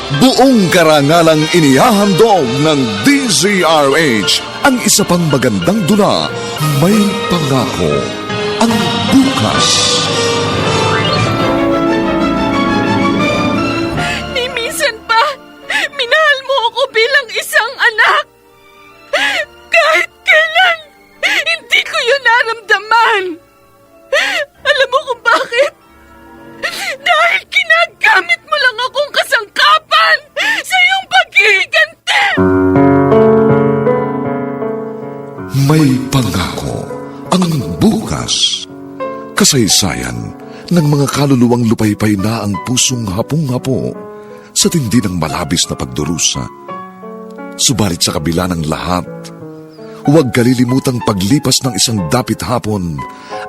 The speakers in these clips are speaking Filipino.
Buong karangalang inihahandog ng DZRH ang isa pang magandang dula, May Pangako, ang bukas. Ni minsan pa, minahal mo ako bilang isang anak. Kahit kailan, hindi ko yun naramdaman. Alam mo kung bakit? Dahil ginagamit mo lang akong kasangkapan sa iyong paghihiganti! May Pangako, ang bukas. Kasaysayan ng mga kaluluwang lupaypay na ang pusong hapong-hapo sa tindi ng malabis na pagdurusa. Subalit sa kabila ng lahat, huwag kalilimutang paglipas ng isang dapit hapon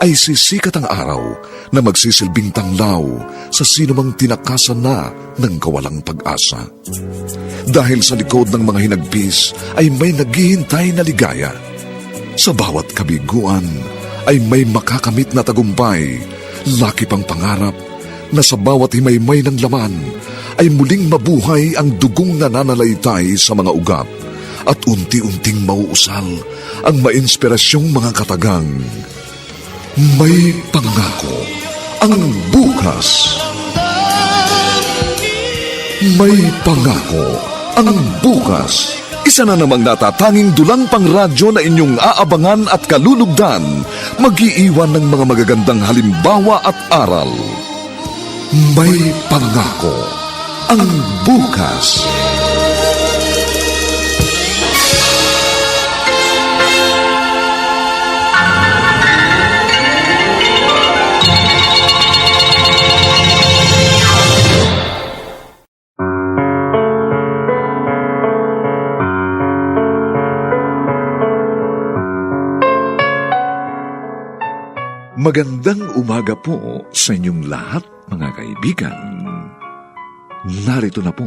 ay sisikat ang araw na magsisilbing tanglaw sa sinumang tinakasan na ng kawalang pag-asa. Dahil sa likod ng mga hinagpis ay may naghihintay na ligaya. Sa bawat kabiguan ay may makakamit na tagumpay, laki pang pangarap na sa bawat himaymay ng laman ay muling mabuhay ang dugong nananalaytay sa mga ugat at unti-unting mauusal ang mainspirasyong mga katagang. May Pangako, ang bukas. May Pangako, ang bukas. Isa na namang natatanging dulang pangradyo na inyong aabangan at kalulugdan, mag-iiwan ng mga magagandang halimbawa at aral. May Pangako, ang bukas. Magandang umaga po sa inyong lahat, mga kaibigan. Narito na po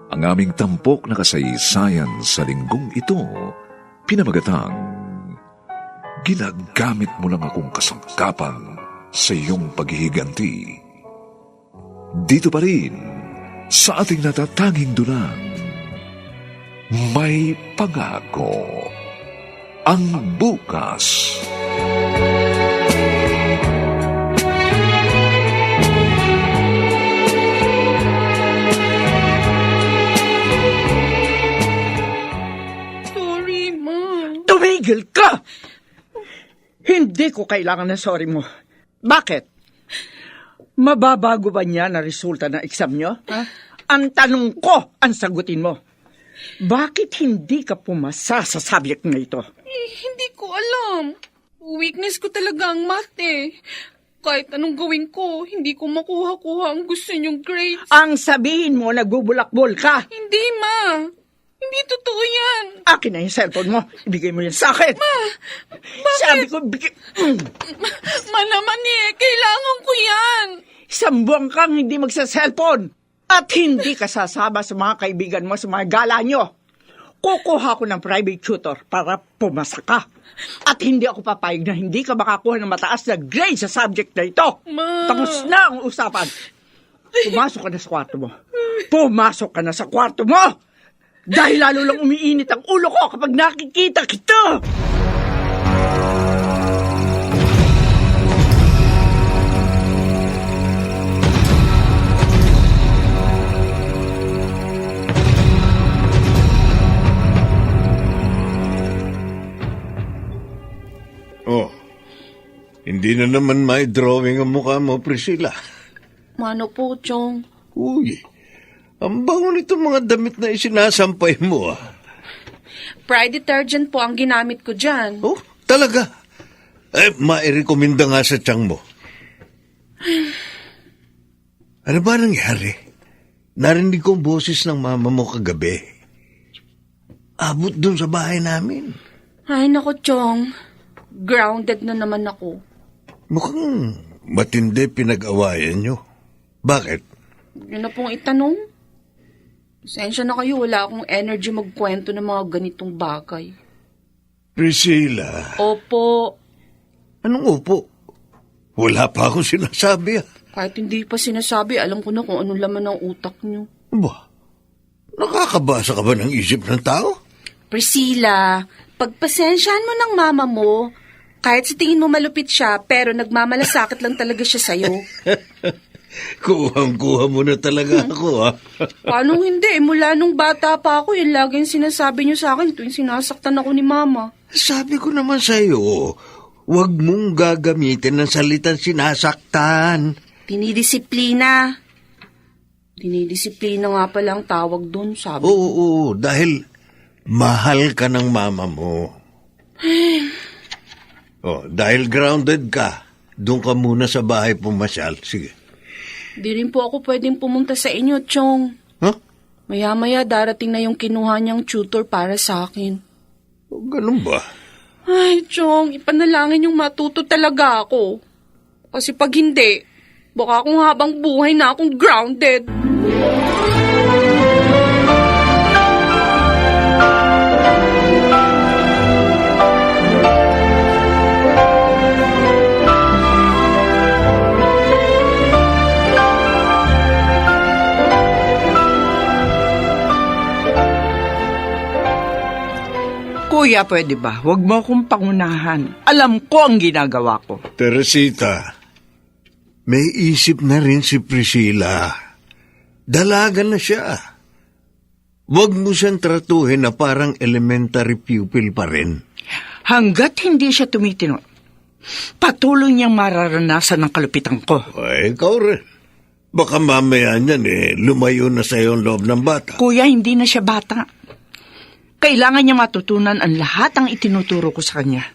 ang aming tampok na kasaysayan sa linggong ito, pinamagatang Ginagamit mo lang akong kasangkapan sa iyong paghihiganti. Dito pa rin sa ating natatanging dulang, May Pangako, ang bukas. Tumigil ka! Hindi ko kailangan ng sorry mo. Bakit? Mababago ba niya na resulta ng exam nyo? Ha? Ang tanong ko, ang sagutin mo. Bakit hindi ka pumasa sa subject na ito? Hindi ko alam. Weakness ko talaga ang math eh. Kahit anong gawin ko, hindi ko makuha-kuha ang gusto niyong grades. Ang sabihin mo, nagbubulakbol ka. Hindi, Ma. Hindi totoo yan. Akin na yung cellphone mo. Ibigay mo yan sa akin. Ma, bakit? Sabi ko, bigay... Ma naman eh, kailangan ko yan. Isang buwan kang hindi magsa-cellphone. At hindi ka sasama sa mga kaibigan mo sa mga gala nyo. Kukuha ko ng private tutor para pumasa ka. At hindi ako papayag na hindi ka makakuha ng mataas na grade sa subject na ito. Ma. Tapos na ang usapan. Pumasok ka na sa kwarto mo. Pumasok ka na sa kwarto mo! Dahil lalo lang umiinit ang ulo ko kapag nakikita kita! Oh, hindi na naman may drawing ang mukha mo, Priscilla. Mano po, Chong? Uy, ang bango nitong mga damit na isinasampay mo, ah. Pride detergent po ang ginamit ko dyan. Oh, talaga? Mairekomenda nga sa tiyang mo. Ano ba nangyari? Narinig ko ang boses ng mama mo kagabi. Abot dun sa bahay namin. Ay, nako, Chong. Grounded na naman ako. Mukhang matindi pinag-awayan nyo. Bakit? Yun na pong itanong. Pasensya na kayo, wala akong energy magkwento ng mga ganitong bagay. Priscilla. Opo. Anong opo? Wala pa akong sinasabi, ah. Kahit hindi pa sinasabi, alam ko na kung anong laman ng utak niyo. Ba, nakakabasa ka ba ng isip ng tao? Priscilla, pagpasensyahan mo ng mama mo. Kahit sa tingin mo malupit siya, pero nagmamalasakit lang talaga siya sa'yo. Kuhang-kuha mo na talaga ako, ha? Paano hindi? Mula nung bata pa ako, yun lagi yung sinasabi niyo sa akin tuwing sinasaktan ako ni mama. Sabi ko naman sa'yo, huwag mong gagamitin ng salitang sinasaktan. Dinidisiplina. Dinidisiplina nga pala ang tawag doon, sabi. Oo, dahil mahal ka ng mama mo. Dahil grounded ka, doon ka muna sa bahay pumasyal. Sige. Di rin po ako pwedeng pumunta sa inyo, Chong. Huh? Maya-maya darating na yung kinuha niyang tutor para sa akin. Ganun ba? Ay, Chong, ipanalangin yung matuto talaga ako. Kasi pag hindi, baka kung habang buhay na akong grounded. Kuya, pwede ba? Huwag mo akong pangunahan. Alam ko ang ginagawa ko. Teresita, may isip na rin si Priscilla. Dalaga na siya. Huwag mo siyang tratuhin na parang elementary pupil pa rin. Hanggat hindi siya tumitino, patuloy niyang mararanasan ng kalupitan ko. Ay, ikaw rin. Baka mamaya niyan lumayo na sa'yo ang loob ng bata. Kuya, hindi na siya bata. Kailangan niya matutunan ang lahat ng itinuturo ko sa kanya.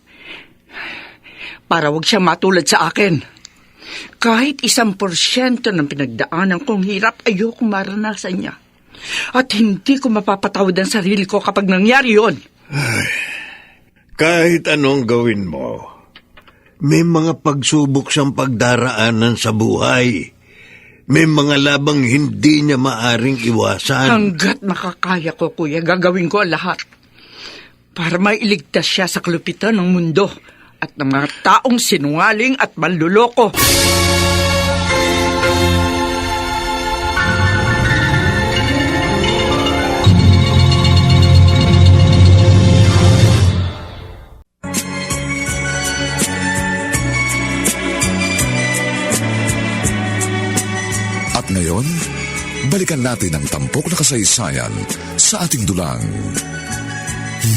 Para wag siya matulad sa akin. Kahit 1% ng pinagdaanan kong hirap, ayokong maranasan niya. At hindi ko mapapatawad ang sarili ko kapag nangyari yun. Ay, kahit anong gawin mo, may mga pagsubok siyang pagdaraanan sa buhay. May mga labang hindi niya maaring iwasan. Hanggat makakaya ko, kuya, gagawin ko ang lahat para mailigtas siya sa kalupitan ng mundo at ng mga taong sinungaling at manluloko. At ngayon, balikan natin ang tampok na kasaysayan sa ating dulang.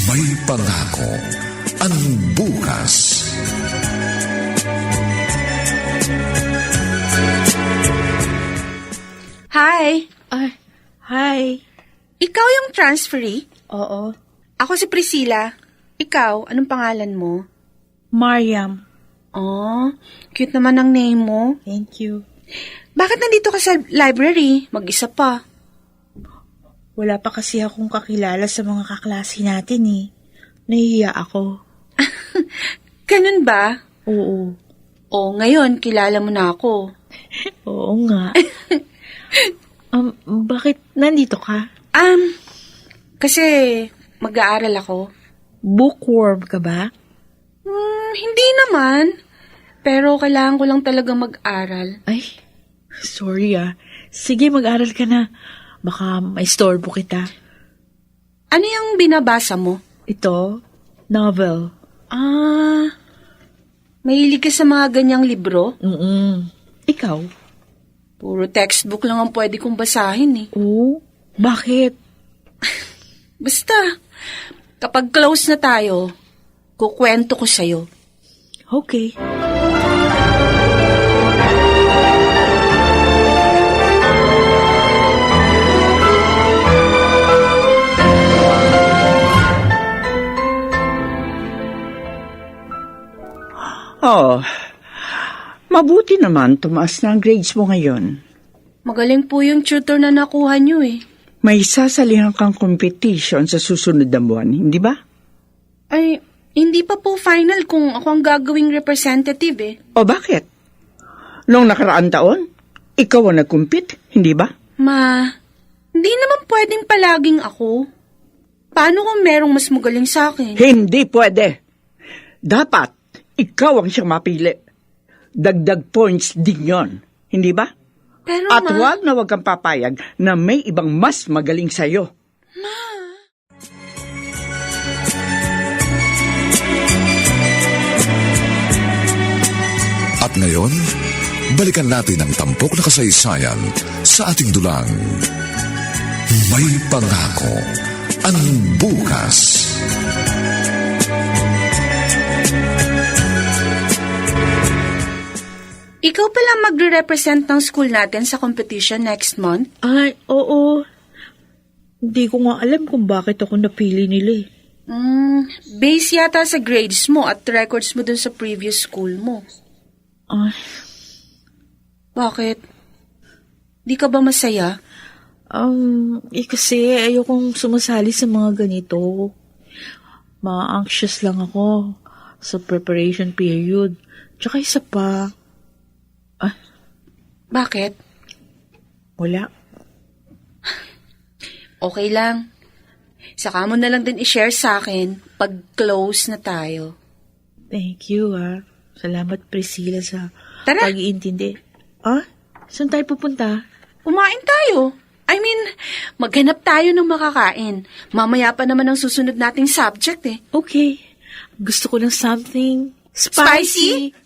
May pangako ang bukas. Hi! Hi. Ikaw yung transferee? Oo. Ako si Priscilla. Ikaw, anong pangalan mo? Mariam. Oh, cute naman ang name mo. Thank you. Bakit nandito ka sa library? Mag-isa pa. Wala pa kasi akong kakilala sa mga kaklase natin eh. Nahihiya ako. Ganun ba? Oo. O, ngayon, kilala mo na ako. Oo nga. Bakit nandito ka? Kasi mag-aaral ako. Bookworm ka ba? Hindi naman. Pero kailangan ko lang talaga mag-aral. Ay, sorry ah. Sige, mag-aral ka na. Baka maistorbo kita. Ano yung binabasa mo? Ito, novel. Mahilig ka sa mga ganyang libro? Ikaw? Puro textbook lang ang pwede kong basahin eh. Oo? Bakit? Basta, kapag close na tayo, kukwento ko sa'yo. Okay. Oh, mabuti naman tumaas na ang grades mo ngayon. Magaling po yung tutor na nakuha niyo eh. May sasalihan kang competition sa susunod na buwan, hindi ba? Ay, hindi pa po final kung ako ang gagawing representative eh. O bakit? Noong nakaraan taon, ikaw ang nag-compete, hindi ba? Hindi naman pwedeng palaging ako. Paano kung merong mas magaling sa akin? Hindi pwede. Dapat, ikaw ang siyang mapili. Dagdag points din yon, hindi ba? Pero At Ma, huwag na huwag kang papayag na may ibang mas magaling sa'yo. At ngayon, balikan natin ang tampok na kasaysayan sa ating dulang. May pangako ang bukas. ikaw pala magre-represent ng school natin sa competition next month? Ay, oo. Hindi ko nga alam kung bakit ako napili nila eh. Base yata sa grades mo at records mo dun sa previous school mo. Ay, Bakit? Di ka ba masaya? kasi ayokong sumasali sa mga ganito. Ma-anxious lang ako sa preparation period. Tsaka isa pa, Bakit? wala. Okay lang. Saka mo na lang din i-share sa akin pag close na tayo. Thank you, Salamat, Priscilla, sa Tara. pag-iintindi. Saan tayo pupunta? Kumain tayo. I mean, maghanap tayo ng makakain. Mamaya pa naman ang susunod nating subject eh. Okay. Gusto ko ng something Spicy? spicy.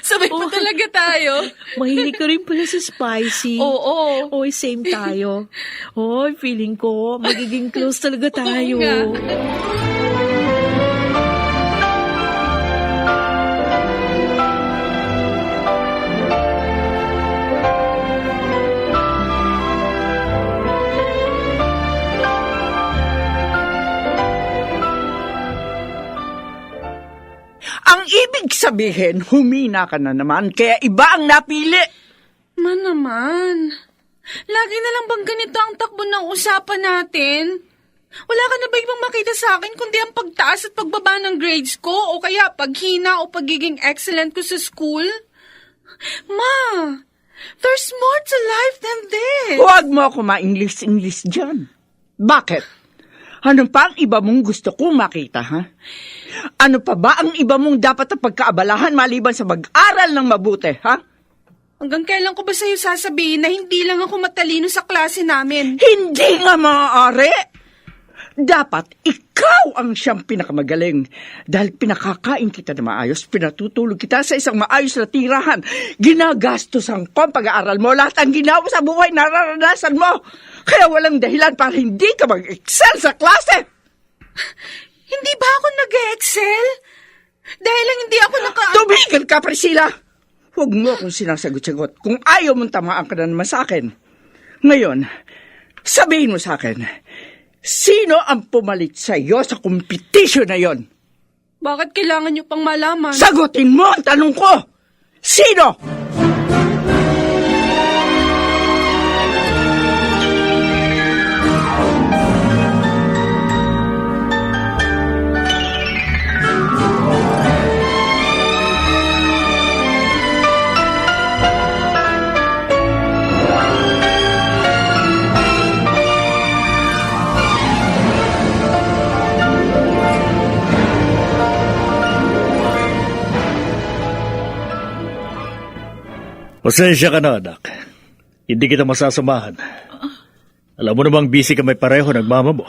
Sabay pa talaga tayo. Mahilig ka rin pala sa spicy. Oo. Oy, same tayo. Oy, feeling ko, magiging close talaga tayo. nga. Ang ibig sabihin, humina ka na naman, kaya iba ang napili. Man naman. Lagi na lang bang ganito ang takbo ng usapan natin? Wala ka na ba ibang makita sa akin kundi ang pagtaas at pagbaba ng grades ko o kaya paghina o pagiging excellent ko sa school? Ma, there's more to life than this. Huwag mo ako ma-English dyan. Bakit? Ano pa ang iba mong gusto kong makita, ha? Ano pa ba ang iba mong dapat na pagkaabalahan maliban sa mag-aral ng mabuti, ha? Hanggang kailan ko ba sa'yo sasabihin na hindi lang ako matalino sa klase namin? Hindi nga maaari! Dapat ikaw ang siyang pinakamagaling. Dahil pinakakain kita na maayos, pinatutulog kita sa isang maayos na tirahan. Ginagastosan ko ang pag-aaral mo. Lahat ang ginawa sa buhay nararanasan mo. Kaya walang dahilan para hindi ka mag-excel sa klase. Hindi ba ako nag-excel? Dahil lang hindi ako Tumigil ka, Priscilla! Huwag mo akong sinasagot-sagot kung ayaw mong tamaan ka na naman sa akin. Ngayon, sabihin mo sa akin, sino ang pumalit sa iyo sa competition na yon? Bakit kailangan niyo pang malaman? Sagutin mo ang tanong ko! Sino? Pasensya ka na, anak. Hindi kita masasamahan. Alam mo namang busy ka may pareho nagmama mo.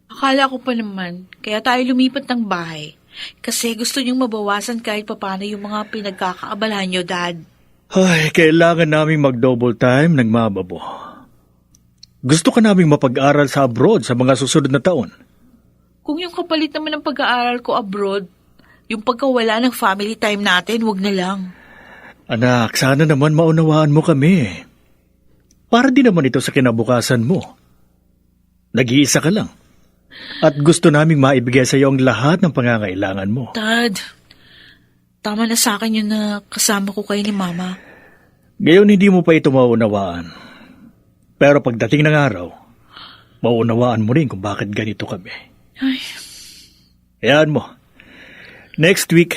Akala ko pa naman, kaya tayo lumipat ng bahay. Kasi gusto niyong mabawasan kahit papano yung mga pinagkakaabalahan niyo, Dad. Ay, kailangan naming mag-double time nagmama mo. Gusto ka naming mapag-aral sa abroad sa mga susunod na taon. Kung yung kapalit naman ng pag-aaral ko abroad, yung pagkawala ng family time natin, wag na lang. Anak, sana naman maunawaan mo kami. Para din naman ito sa kinabukasan mo. Nag-iisa ka lang. At gusto naming maibigay sa iyo ang lahat ng pangangailangan mo. Dad, tama na sa akin yun na kasama ko kayo ni Mama. Ngayon hindi mo pa ito maunawaan. Pero pagdating ng araw, maunawaan mo rin kung bakit ganito kami. Ay, Hayaan mo. Next week,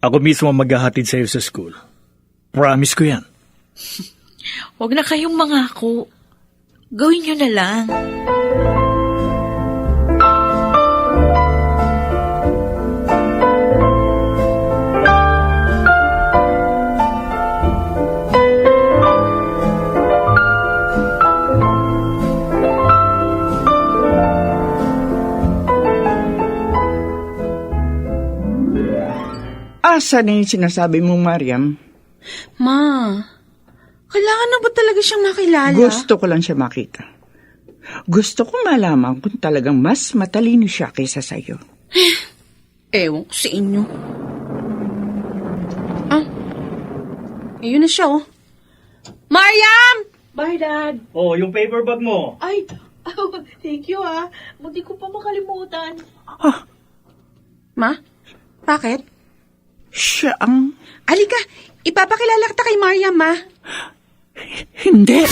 ako mismo ang maghahatid sa iyo sa school. Promise ko yan. wag na kayong mangako. Gawin niyo na lang. Asan na yung sinasabi mong Mariam? Ma, kailangan na ba talaga siyang makilala? Gusto ko lang siya makita. Gusto ko malaman kung talagang mas matalino siya kaysa sa'yo. Ewan ko sa inyo. Ayun na siya, oh. Mariam! Bye, Dad. Oh, yung paper bag mo. Ay, thank you Hindi ko pa makalimutan. Ma? Bakit? Siya ang... Alika, ipapakilala kita kay Mariam, ma. Hindi.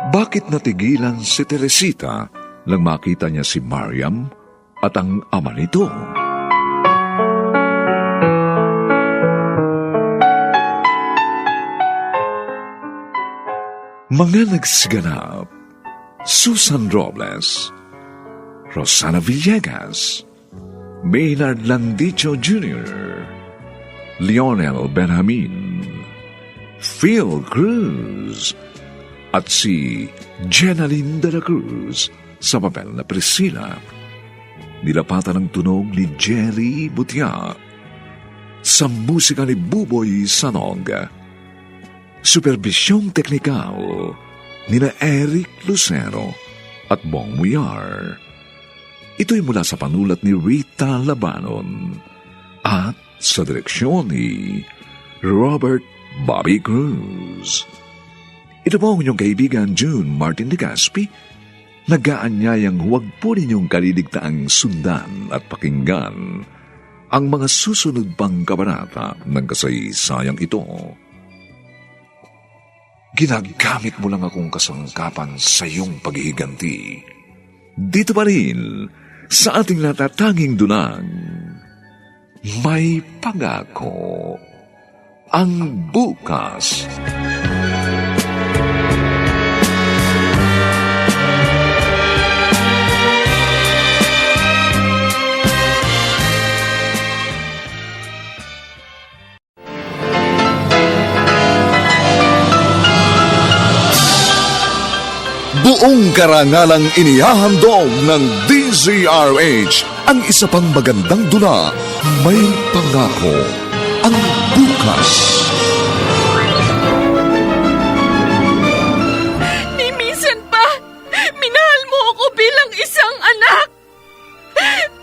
Bakit natigilan si Teresita nang makita niya si Mariam at ang ama nito? Mga nagsiganap: Susan Robles, Rosana Villegas, Maynard Landicho Jr., Lionel Benjamin, Phil Cruz, at si Jenaline de la Cruz sa papel na Priscilla. Nilapatan ng tunog ni Jerry Butia. Sa musika ni Buboy Sanog. Supervisyong teknikal nina Eric Lucero at Bong Muyar. Ito'y mula sa panulat ni Rita Labanon at sa direksyon ni Robert Bobby Cruz. Ito po ang inyong kaibigan June Martin Legaspi, nag-aanyayang huwag po ninyong kaliligtaang sundan at pakinggan ang mga susunod pang kabanata ng kasaysayang ito. Ginagamit mo lang akong kasangkapan sa iyong paghihiganti. Dito pa rin, sa ating natatanging dunang, may pangako ang bukas. Buong karangalang inihahandog ng DZRH ang isa pang magandang dula, May Pangako ang Bukas. Ni minsan pa, minahal mo ako bilang isang anak.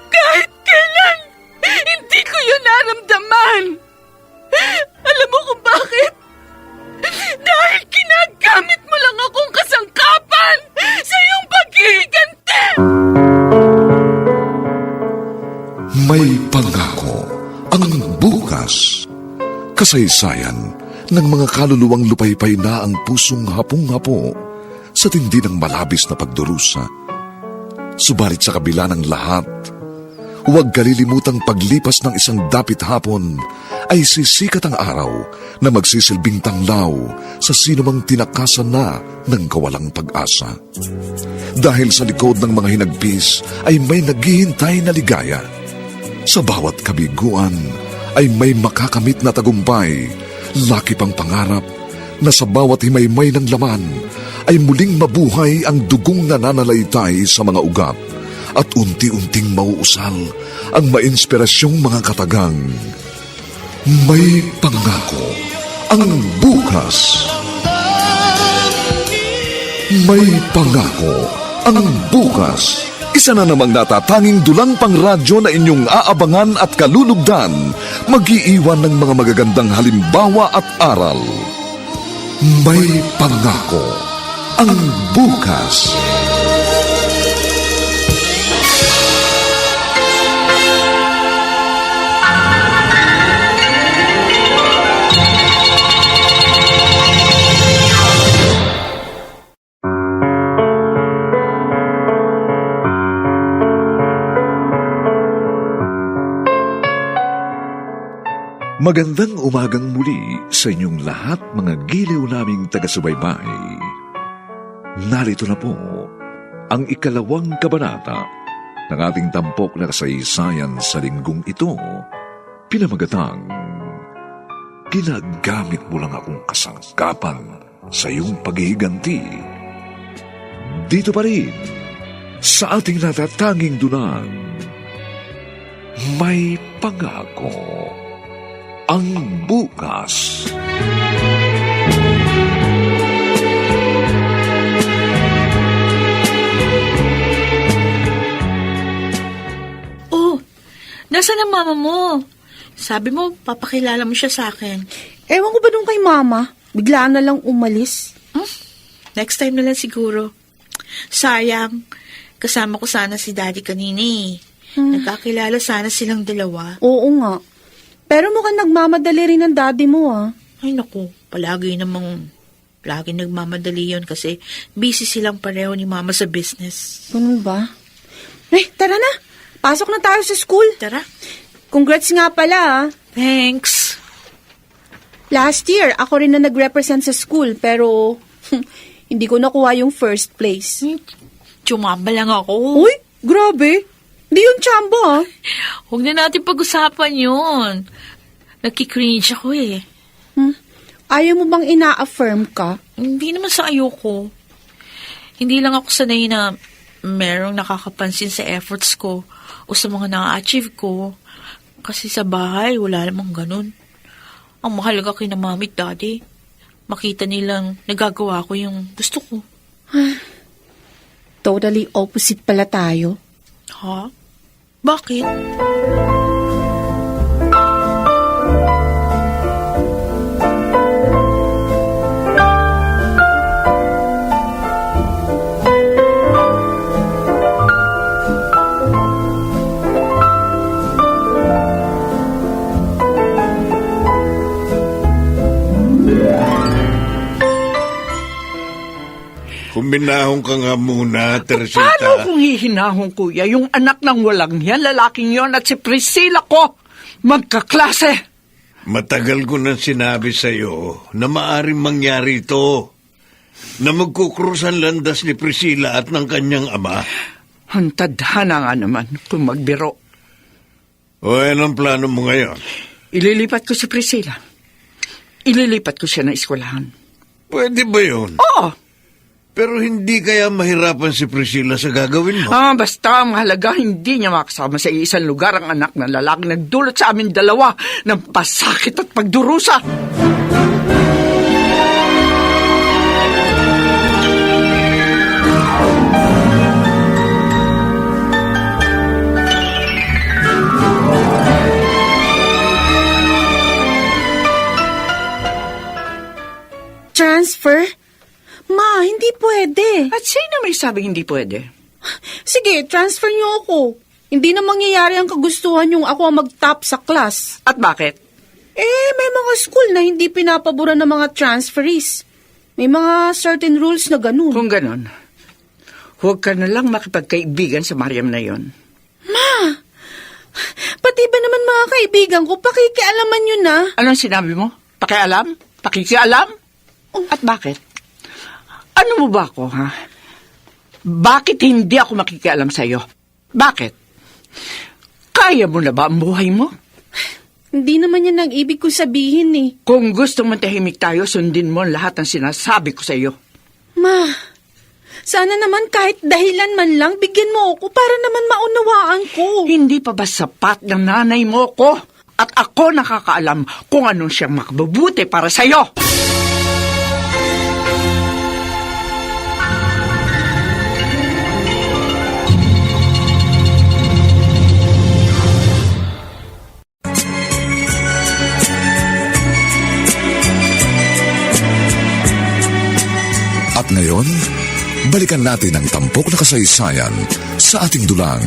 Kahit kailan, hindi ko yun naramdaman. Alam mo kung bakit? Dahil ginagamit mo lang akong kasangkapan sa iyong paghihiganti! May Pangako ang Bukas. Kasaysayan ng mga kaluluwang lupaypay na ang pusong hapong-hapo sa tindi ng malabis na pagdurusa. Subalit sa kabila ng lahat, huwag kalilimutang paglipas ng isang dapit hapon ay sisikat ang araw na magsisilbing tanglaw sa sinumang tinakasan na ng kawalang pag-asa. Dahil sa likod ng mga hinagpis ay may naghihintay na ligaya. Sa bawat kabiguan ay may makakamit na tagumpay, laki pang pangarap na sa bawat himaymay ng laman ay muling mabuhay ang dugong nananalaytay sa mga ugat at unti-unting mauusal ang mainspirasyong mga katagang. May Pangako ang Bukas. May Pangako ang Bukas. Isa na namang natatanging dulang pangradyo na inyong aabangan at kalulugdan, mag-iiwan ng mga magagandang halimbawa at aral. May Pangako ang Bukas. Magandang umagang muli sa inyong lahat, mga giliw naming taga-subaybay. Narito na po ang ikalawang kabanata ng ating tampok na kasaysayan sa linggong ito, pinamagatang, ginagamit mo lang akong kasangkapan sa iyong paghihiganti. Dito pa rin, sa ating natatanging dunang, may pangako ang bukas. Oh, nasaan ang mama mo? Sabi mo, papakilala mo siya sa akin. Ewan ko ba nung kay mama? Bigla na lang umalis. Next time na lang siguro. Sayang, kasama ko sana si daddy kanina eh. Nagkakilala sana silang dalawa. Oo nga. Pero mukhang nagmamadali rin ang daddy mo Ay naku, palagi nagmamadali yun kasi busy silang pareho ni mama sa business. Ganun ba? Tara na. Pasok na tayo sa school. Tara. Congrats nga pala Thanks. Last year, ako rin na nag-represent sa school pero hindi ko nakuha yung first place. Tsumamba lang ako. Uy, grabe. Di yun chambo Huwag na natin pag-usapan yun. Nagki-cringe ako eh. Ayaw mo bang ina-affirm ka? Hindi naman sa ayoko. Hindi lang ako sanay na merong nakakapansin sa efforts ko o sa mga na-achieve ko. Kasi sa bahay, wala namang ganun. Ang mahalaga kina mami at daddy, makita nilang nagagawa ko yung gusto ko. Totally opposite pala tayo. Ha? Bakit? Kuminahon ka nga muna, Teresita. Paano kung hihinahon, kuya, yung anak ng walang yan, lalaking yon at si Priscilla ko, magkaklase? Matagal ko nang sinabi sa'yo na maaring mangyari ito. Na magkukrusan landas ni Priscilla at ng kanyang ama. Ang tadhana nga naman kung magbiro. O anong plano mo ngayon? Ililipat ko si Priscilla. Ililipat ko siya ng eskwelahan. Pwede ba yun? Oo. Pero hindi kaya mahirapan si Priscilla sa gagawin mo? Basta ang mahalaga, hindi niya makasama sa isang lugar ang anak ng lalaking nagdulot sa amin dalawa ng pasakit at pagdurusa. Transfer? Ma, hindi pwede. At sino may sabing hindi pwede? Sige, transfer niyo ako. Hindi na mangyayari ang kagustuhan yung ako ang mag-top sa class. At bakit? May mga school na hindi pinapabura ng mga transferees. May mga certain rules na ganun. Kung ganon, huwag ka na lang makipagkaibigan sa Mariam na yon. Ma, pati ba naman mga kaibigan ko, pakikialaman yun na. Anong sinabi mo? Pakialam? Pakikialam? At bakit? Ano mo ba ako, ha? Bakit hindi ako makikialam sa'yo? Bakit? Kaya mo na ba ang buhay mo? Hindi naman yan ang ibig ko sabihin eh. Kung gusto mo tahimik tayo, sundin mo lahat ng sinasabi ko sa'yo. Ma, sana naman kahit dahilan man lang, bigyan mo ako para naman maunawaan ko. Hindi pa ba sapat ng nanay mo ko? At ako nakakaalam kung anong siyang makabubuti para sa'yo. At ngayon, balikan natin ang tampok na kasaysayan sa ating dulang.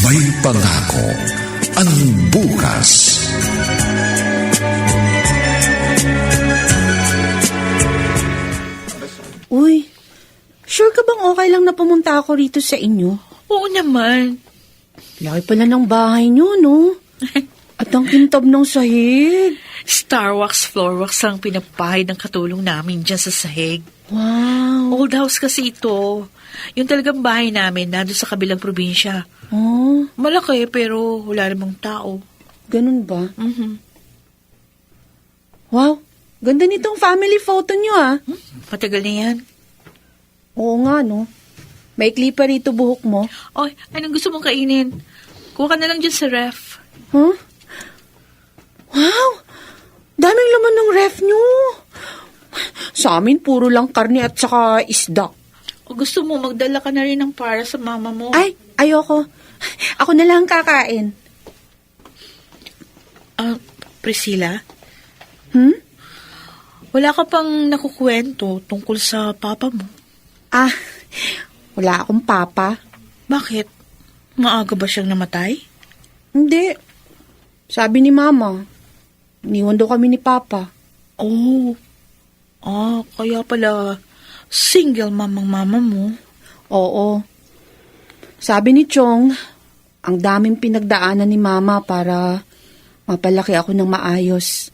May pangako ang bukas. Uy, sure ka bang okay lang na pumunta ako rito sa inyo? Oo naman. Laki pala ng bahay niyo, no? At ang kintab ng sahig. Starwax, floorwax ang pinapahid ng katulong namin dyan sa sahig. Wow. Old house kasi ito. Yung talagang bahay namin, nandun sa kabilang probinsya. Oh, Malaki, pero wala namang tao. ganun ba? Mhm. Wow, ganda nitong family photo nyo ah. Matagal na yan. Oo nga, no? Maikli pa rito buhok mo. Oy, anong gusto mong kainin? Kuha ka na lang dyan sa ref. Huh? Wow! Daming laman ng ref nyo. Sa amin, puro lang karne at saka isda. O gusto mo, magdala ka na rin ng para sa mama mo. Ay, ayoko. Ako na lang kakain. Priscilla, Hmm? wala ka pang nakukwento tungkol sa papa mo. Ah, wala akong papa. Bakit? Maaga ba siyang namatay? Hindi. Sabi ni Mama, iniwan daw kami ni Papa. Oh. Kaya pala single mamang mama mo. Oo. Sabi ni Chong, ang daming pinagdaanan ni Mama para mapalaki ako ng maayos.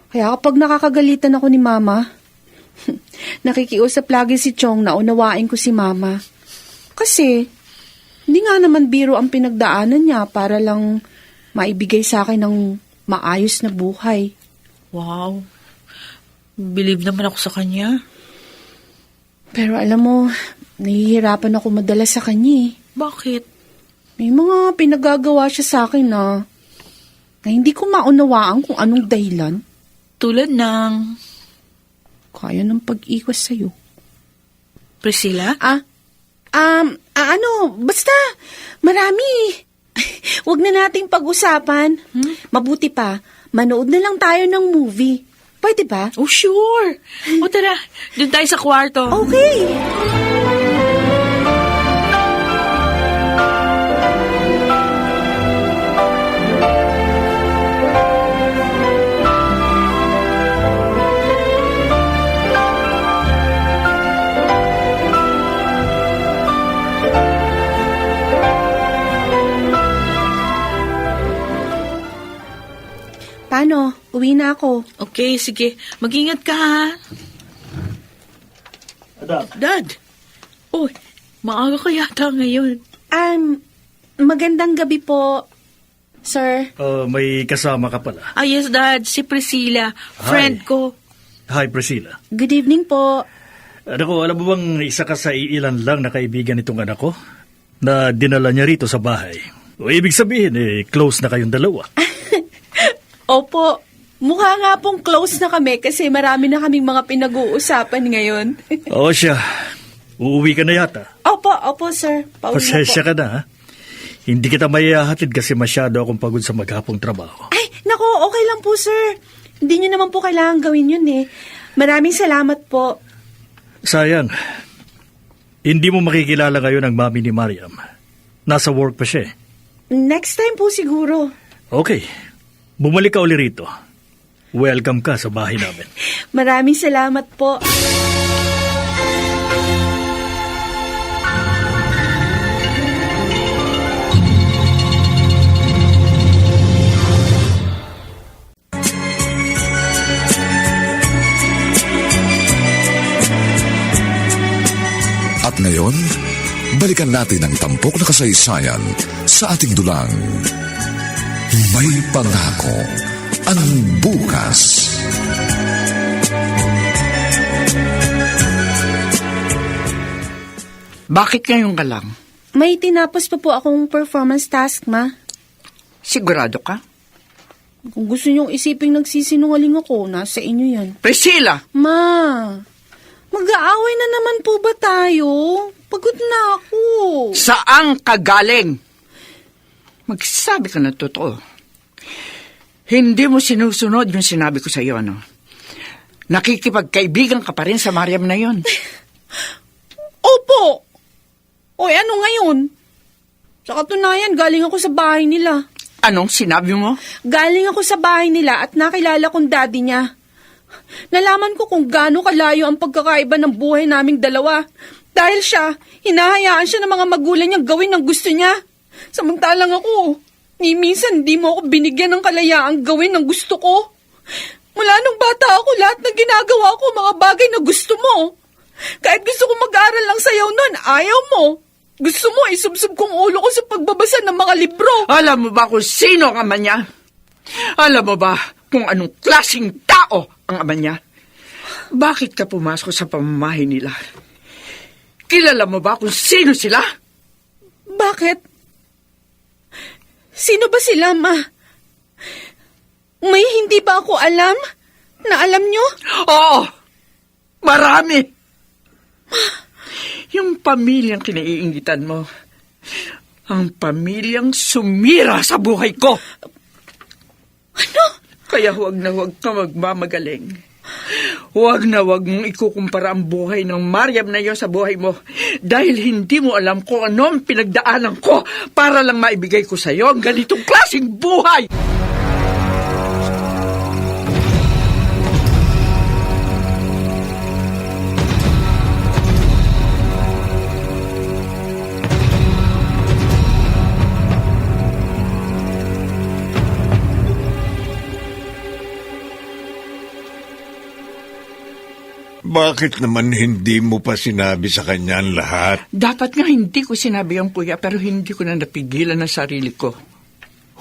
Kaya kapag nakakagalitan ako ni Mama, nakikiusap lagi si Chong na unawain ko si Mama. Kasi, hindi nga naman biro ang pinagdaanan niya para lang maibigay sa akin ng maayos na buhay. Wow. Believe naman ako sa kanya. Pero alam mo, nahihirapan ako madalas sa kanya eh. Bakit? May mga pinagagawa siya sa akin na hindi ko maunawaan kung anong dahilan. Tulad ng... Kaya ng pag-ikos sa'yo. Priscilla? Basta, marami. Huwag na nating pag-usapan. Mabuti pa, manood na lang tayo ng movie. Pwede ba? Oh, sure. O tara, doon tayo sa kwarto. Okay. Paano? Uwi na ako. Okay, sige. Mag-ingat ka, ha? Dad. Uy, maaga ka yata ngayon. Magandang gabi po, sir. May kasama ka pala. Yes, Dad. Si Priscilla. Friend Hi. ko. Hi, Priscilla. Good evening po. Alam mo bang isa ka sa iilan lang na kaibigan nitong anak ko na dinala niya rito sa bahay? O ibig sabihin, close na kayong dalawa. Opo, mukha nga pong close na kami kasi marami na kaming mga pinag-uusapan ngayon. Oo siya. Uuwi ka na yata. Opo, sir. Pauwi na Pasensya po. ka na, ha? Hindi kita maihahatid kasi masyado akong pagod sa maghapong trabaho. Ay, nako, okay lang po, sir. Hindi niyo naman po kailangan gawin yun eh. Maraming salamat po. Sayang. Hindi mo makikilala ngayon ang mami ni Mariam. Nasa work pa siya eh. Next time po siguro. Okay. Bumalik ka uli rito. Welcome ka sa bahay namin. Maraming salamat po. At ngayon, balikan natin ang tampok na kasaysayan sa ating dulang. May pangako ang bukas. Bakit ngayon ka lang? May tinapos pa po akong performance task, ma. Sigurado ka? Kung gusto niyong isiping nagsisinungaling ako, nasa inyo yan. Priscilla! Ma, mag-aaway na naman po ba tayo? Pagod na ako. Saan ka galing? Magsabi ka na totoo. Hindi mo sinusunod yung sinabi ko sa iyo, ano? Nakikipagkaibigan ka pa rin sa Mariam na yon. Opo! Oy, ano ngayon? Sa katunayan, galing ako sa bahay nila. Anong sinabi mo? Galing ako sa bahay nila at nakilala kong daddy niya. Nalaman ko kung gaano kalayo ang pagkakaiba ng buhay naming dalawa. Dahil siya, hinahayaan siya ng mga magulang niyang gawin ang gusto niya. Samantalang ako, ni minsan di mo ako binigyan ng kalayaang gawin ang gusto ko. Mula nung bata ako, lahat ng ginagawa ko, mga bagay na gusto mo. Kahit gusto ko mag-aral mag-aaral lang sayaw nun, ayaw mo. Gusto mo isubsob kong ulo ko sa pagbabasa ng mga libro. Alam mo ba kung sino ang ama niya? Alam mo ba kung anong klaseng tao ang ama niya? Bakit ka pumasok sa pamamahay nila? Kilala mo ba kung sino sila? Bakit? Sino ba sila, Ma? May hindi ba ako alam na alam nyo? Oo! Marami! Yung pamilyang kinaiingitan mo. Ang pamilyang sumira sa buhay ko. Ano? Kaya huwag na huwag ka magmamagaling. Huwag na huwag mong ikukumpara ang buhay ng Mariam na yun sa buhay mo. Dahil hindi mo alam kung ano ang pinagdaanan ko para lang maibigay ko sa iyo ang ganitong klaseng buhay. Bakit naman hindi mo pa sinabi sa kanya ang lahat? Dapat nga hindi ko sinabi ang kuya pero hindi ko na napigilan ang sarili ko.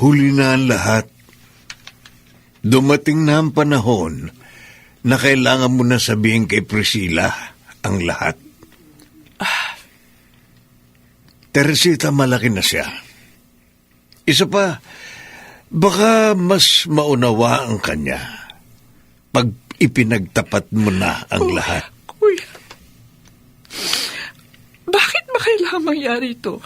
Huli na ang lahat. Dumating na ang panahon na kailangan mo na sabihin kay Priscilla ang lahat. Teresita, malaki na siya. Isa pa, baka mas maunawa ang kanya pag ipinagtapat mo na ang lahat. Kuya, bakit ba kailangan mangyari ito?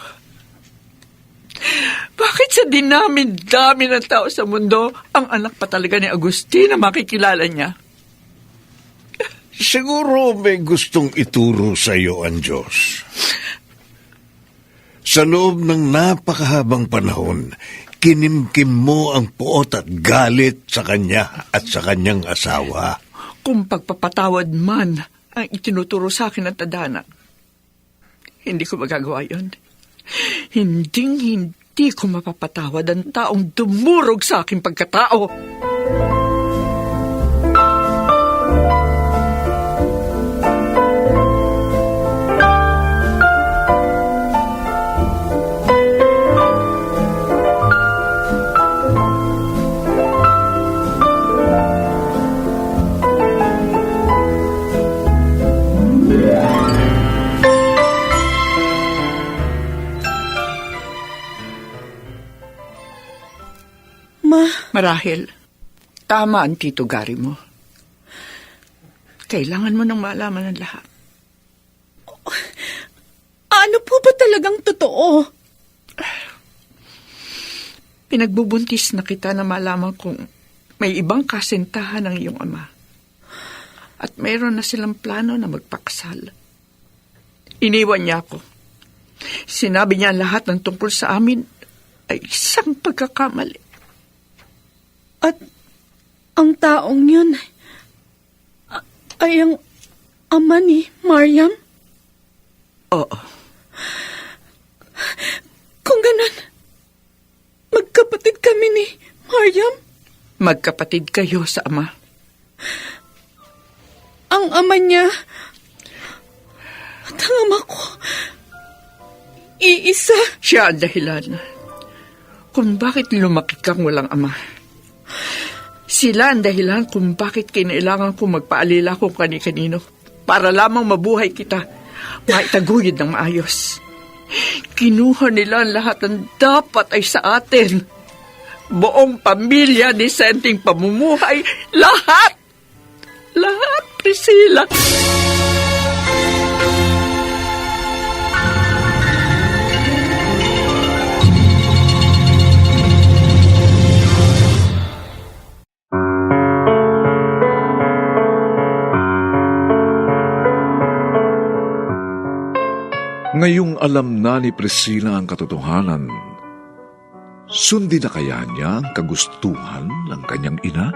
Bakit sa dinami-dami ng tao sa mundo, ang anak pa talaga ni Agustin na makikilala niya? Siguro may gustong ituro sa iyo ang Diyos. Sa loob ng napakahabang panahon, kinimkim mo ang puot at galit sa kanya at sa kanyang asawa. Kung pagpapatawad man ang itinuturo sa akin ng tadhana, hindi ko magagawa yun. Hindi ko mapapatawad ang taong dumurog sa aking pagkatao. Marahil, tama ang Tito Gary mo. Kailangan mo nang malaman ang lahat. Ano po ba talagang totoo? Pinagbubuntis na kita na malaman kung may ibang kasintahan ng iyong ama. At mayroon na silang plano na magpakasal. Iniwan niya ako. Sinabi niya lahat ng tungkol sa amin ay isang pagkakamali. At ang taong yun ay ang ama ni Mariam? Oo. Kung ganun, magkapatid kami ni Mariam? Magkapatid kayo sa ama. Ang ama niya at ang ama ko, iisa. Siya ang dahilan kung bakit lumaki kang walang ama. Sila ang dahilan kung bakit kinailangan kong magpaalila kung kani-kanino para lamang mabuhay kita, maitaguyod ng maayos. Kinuha nila ang lahat ng dapat ay sa atin. Buong pamilya, disenteng pamumuhay, lahat! Lahat, Priscilla! Ngayong alam na ni Priscilla ang katotohanan, sundin na kaya niya ang kagustuhan ng kanyang ina?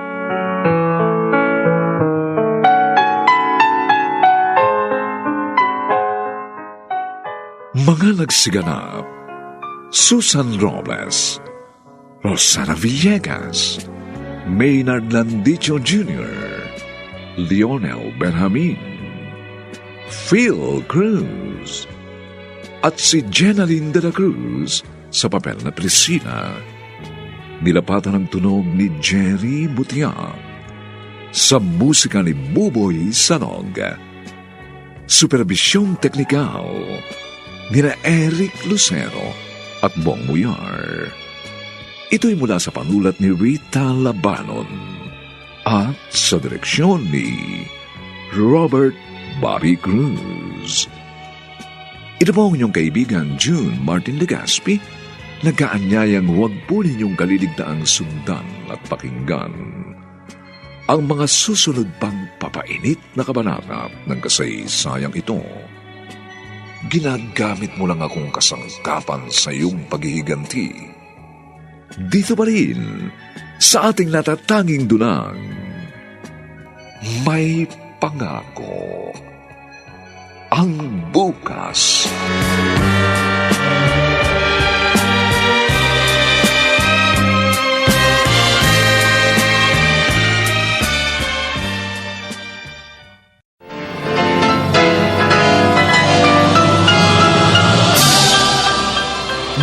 Mga nagsiganap: Susan Robles, Rosana Villegas, Maynard Landicho Jr., Lionel Benjamin, Phil Cruz. At si Jenaline de la Cruz sa papel na Priscilla. Nilapatan ng tunog ni Jerry Butia. Sa musika ni Buboy Sanog. Supervisyong teknikal nila Eric Lucero at Bong Muyar. Ito'y mula sa panulat ni Rita Labanon at sa direksyon ni Robert Bobby Cruz. Ito po ang inyong kaibigan June Martin Legaspi, nagkaanyayang huwag po ninyong kaliligtaang sundan at pakinggan ang mga susunod pang papainit na kabanata ng kasaysayang ito. Ginagamit mo lang akong kasangkapan sa iyong paghihiganti. Dito pa rin, sa ating natatanging dunang, may pangako ang bukas.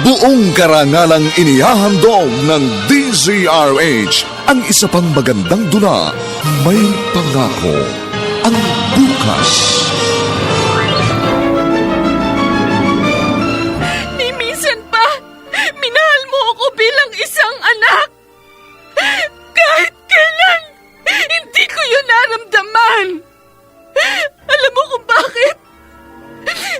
Buong karangalang inihahandog ng DZRH ang isa pang magandang dula, May Pangako ang Bukas. Ni minsan pa, minahal mo ako bilang isang anak. Kahit kailan, hindi ko yun naramdaman. Alam mo kung bakit?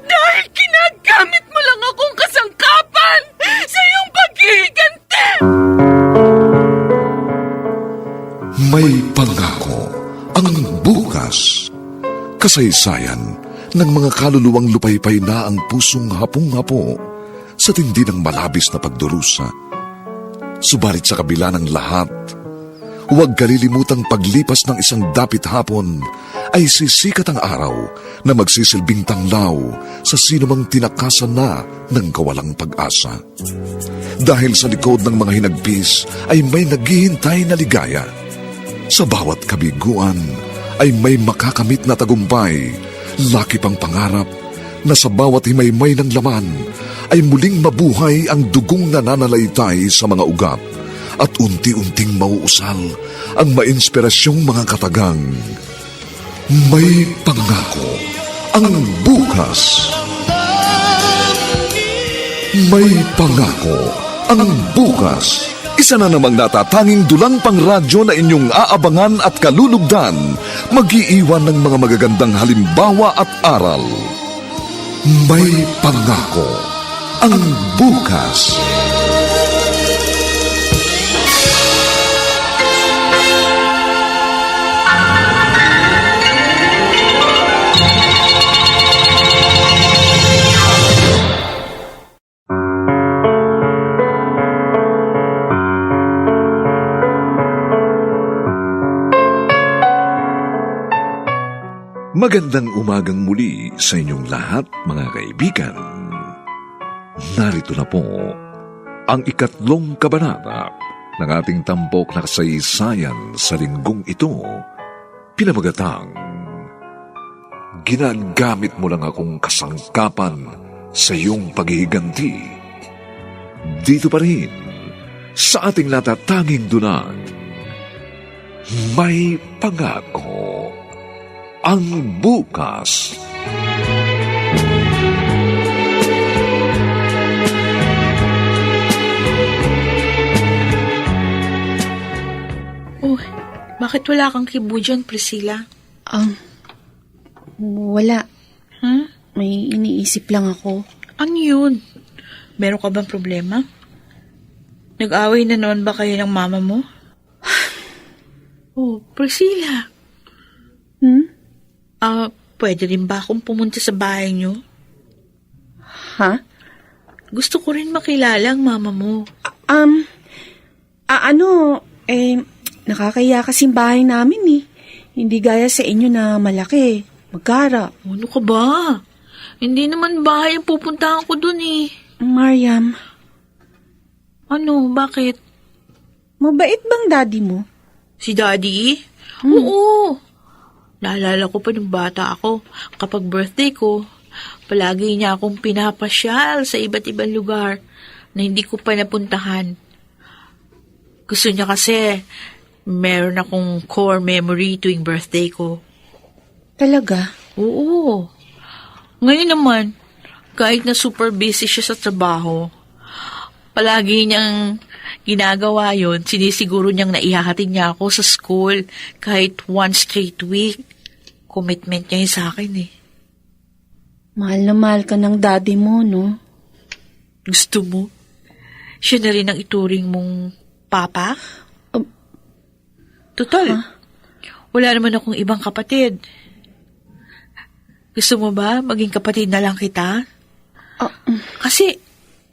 Dahil ginagamit mo lang akong kasangkapan sa iyong paghihiganti. May Pangako ang Bukas. Kasaysayan ng mga kaluluwang lupaypay na ang pusong hapong-hapo sa tindi ng malabis na pagdurusa. Subalit sa kabila ng lahat, huwag kalilimutang paglipas ng isang dapit hapon ay sisikat ang araw na magsisilbing tanglaw sa sinumang tinakasan na ng kawalang pag-asa. Dahil sa likod ng mga hinagpis ay may naghihintay na ligaya. Sa bawat kabiguan ay may makakamit na tagumpay, laki pang pangarap na sa bawat himaymay ng laman ay muling mabuhay ang dugong nananalaytay sa mga ugat at unti-unting mauusal ang mainspirasyong mga katagang. May Pangako ang Bukas. May Pangako ang Bukas. Isa na namang natatanging dulang pangradyo na inyong aabangan at kalulugdan, mag-iiwan ng mga magagandang halimbawa at aral. May Pangako ang Bukas. Magandang umagang muli sa inyong lahat, mga kaibigan. Narito na po ang 3 kabanata ng ating tampok na kasaysayan sa linggong ito, pinamagatang Ginagamit mo lang akong kasangkapan sa iyong paghihiganti. Dito pa rin sa ating natatanging dunang, May Pangako ang Bukas. Oh, bakit wala kang kibo dyan, Priscilla? Wala. Huh? May iniisip lang ako. Ano yun? Meron ka bang problema? Nag-away na naman ba kayo ng mama mo? Oh, Priscilla. Pwede rin ba akong pumunta sa bahay niyo? Ha? Gusto ko rin makilala ang mama mo. Nakakaya kasing bahay namin eh. Hindi gaya sa inyo na malaki, magkara. Ano ka ba? Hindi naman bahay ang pupuntahan ko dun eh. Mariam, Ano? Bakit? mabait bang daddy mo? Si Daddy? Oo. Naalala ko pa nung bata ako, kapag birthday ko, palagi niya akong pinapasyal sa iba't ibang lugar na hindi ko pa napuntahan. Gusto niya kasi meron akong core memory tuwing birthday ko. Talaga? Oo. Ngayon naman, kahit na super busy siya sa trabaho, palagi niyang ginagawa yon, sinisiguro niyang naihahatid niya ako sa school kahit one straight week. Commitment niya yun sa akin eh. Mahal na mahal ka ng daddy mo, no? Gusto mo? Siya na rin ang ituring mong papa? Total, wala naman akong ibang kapatid. Gusto mo ba maging kapatid na lang kita? Kasi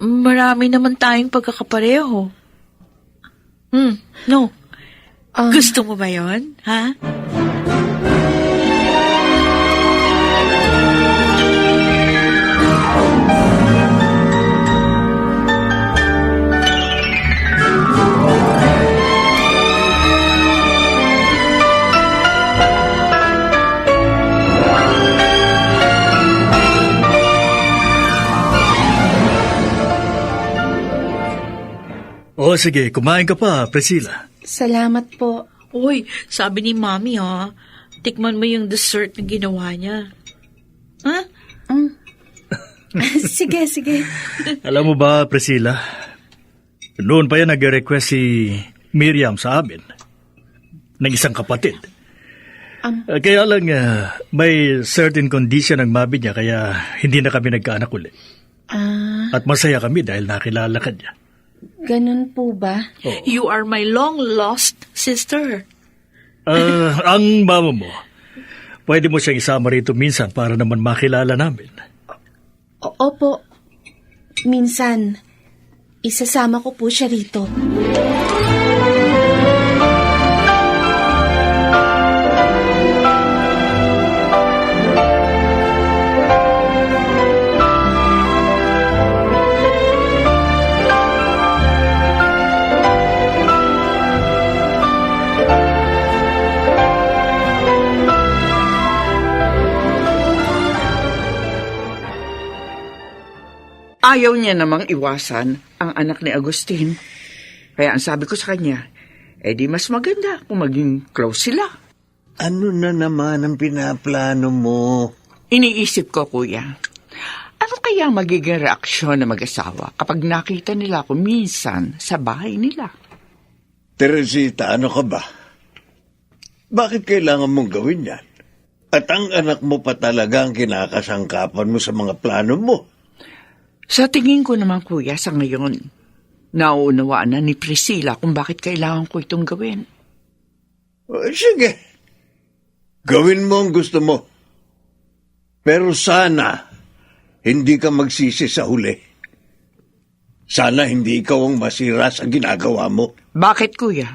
marami naman tayong pagkakapareho. No. Gusto mo ba yon? Ha? O sige, kumain ka pa, Priscilla. Salamat po. Uy, sabi ni Mami ha, tikman mo yung dessert na ginawa niya. Ha? Sige, sige. Alam mo ba, Priscilla, noon pa yan nag-request si Miriam sa amin ng isang kapatid. Kaya lang may certain condition ang mami niya kaya hindi na kami nagkaanak ulit. At masaya kami dahil nakilala ka niya. Ganun po ba? You are my long-lost sister. Ang mama mo, pwede mo siyang isama rito minsan para naman makilala namin. Opo. Minsan, isasama ko po siya rito. Ayaw niya namang iwasan ang anak ni Agustin. Kaya ang sabi ko sa kanya, di mas maganda kung maging close sila. Ano na naman ang pinaplano mo? Iniisip ko, kuya, ano kaya magiging reaksyon ng mag-asawa kapag nakita nila ako minsan sa bahay nila? Teresita, ano ka ba? Bakit kailangan mong gawin yan? At ang anak mo pa talaga ang kinakasangkapan mo sa mga plano mo. Sa tingin ko naman, kuya, sa ngayon, nauunawaan na ni Priscilla kung bakit kailangan ko itong gawin. Sige, gawin mo ang gusto mo. Pero sana, hindi ka magsisi sa huli. Sana hindi ikaw ang masira sa ginagawa mo. Bakit, kuya?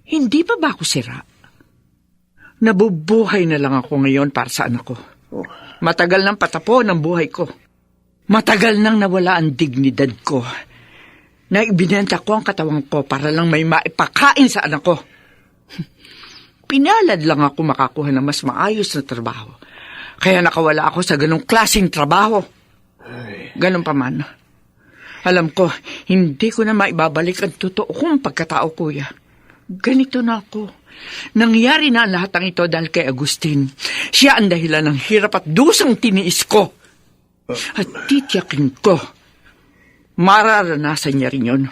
Hindi pa ba ako sira? Nabubuhay na lang ako ngayon para sa anak ko. Matagal nang patapon ang buhay ko. Matagal nang nawala ang dignidad ko. Na ibinenta ko ang katawan ko para lang may maipakain sa anak ko. Pinalad lang ako makakuha ng mas maayos na trabaho. Kaya nakawala ako sa ganong klaseng trabaho. Ganon pa man. Alam ko, hindi ko na maibabalik ang totoo kong pagkatao, kuya. Ganito na ako. Nangyari na ang lahat ng ito dahil kay Agustin. Siya ang dahilan ng hirap at dusang tiniis ko. At titiyakin ko, mararanasan niya rin yun.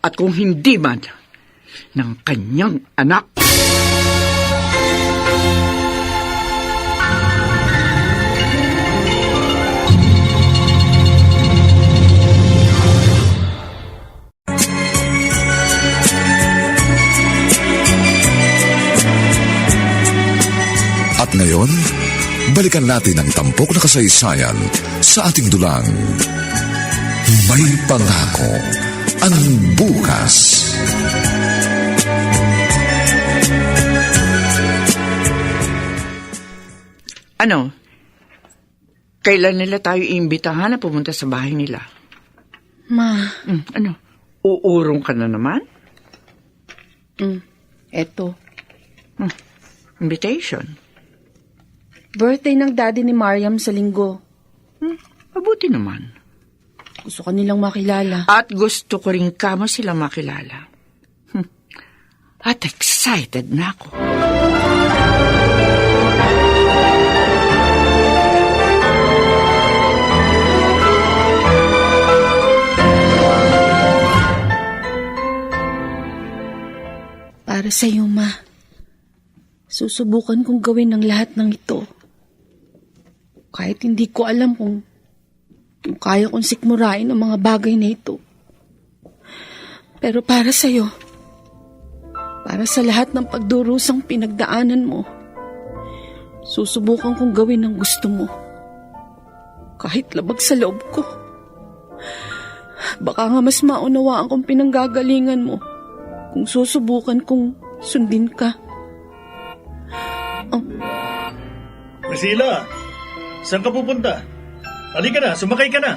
At kung hindi man, ng kanyang anak. At ngayon, balikan natin ang tampok na kasaysayan sa ating dulang. May pangako ang bukas. Ano? Kailan nila tayo iimbitahan na pumunta sa bahay nila? Ma. Ano? Uurong ka na naman? Eto. invitation. Birthday ng daddy ni Mariam sa linggo. Mabuti naman. Gusto ka nilang makilala. At gusto ko rin kamo sila makilala. At excited na ako. Para sa'yo, Ma. Susubukan kong gawin ang lahat ng ito. Kahit hindi ko alam kung kaya kong sikmurain ang mga bagay na ito. Pero para sa'yo, para sa lahat ng pagdurusang pinagdaanan mo, susubukan kong gawin ang gusto mo. Kahit labag sa loob ko. Baka nga mas maunawaan kong pinanggagalingan mo kung susubukan kong sundin ka. Priscilla, saan ka pupunta? Halika na, sumakay ka na.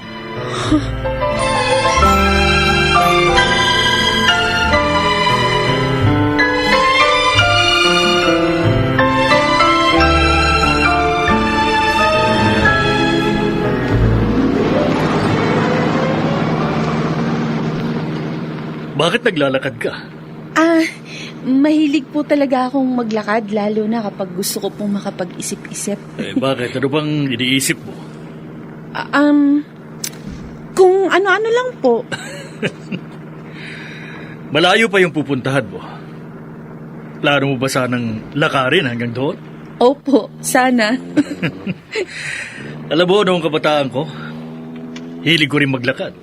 Bakit naglalakad ka? Mahilig po talaga akong maglakad, lalo na kapag gusto ko pong makapag-isip-isip. Bakit? Ano bang iniisip mo? Kung ano-ano lang po. Malayo pa yung pupuntahan mo. Plano mo ba sanang lakarin hanggang doon? Opo, sana. Alam mo, noong kabataan ko, hilig ko rin maglakad.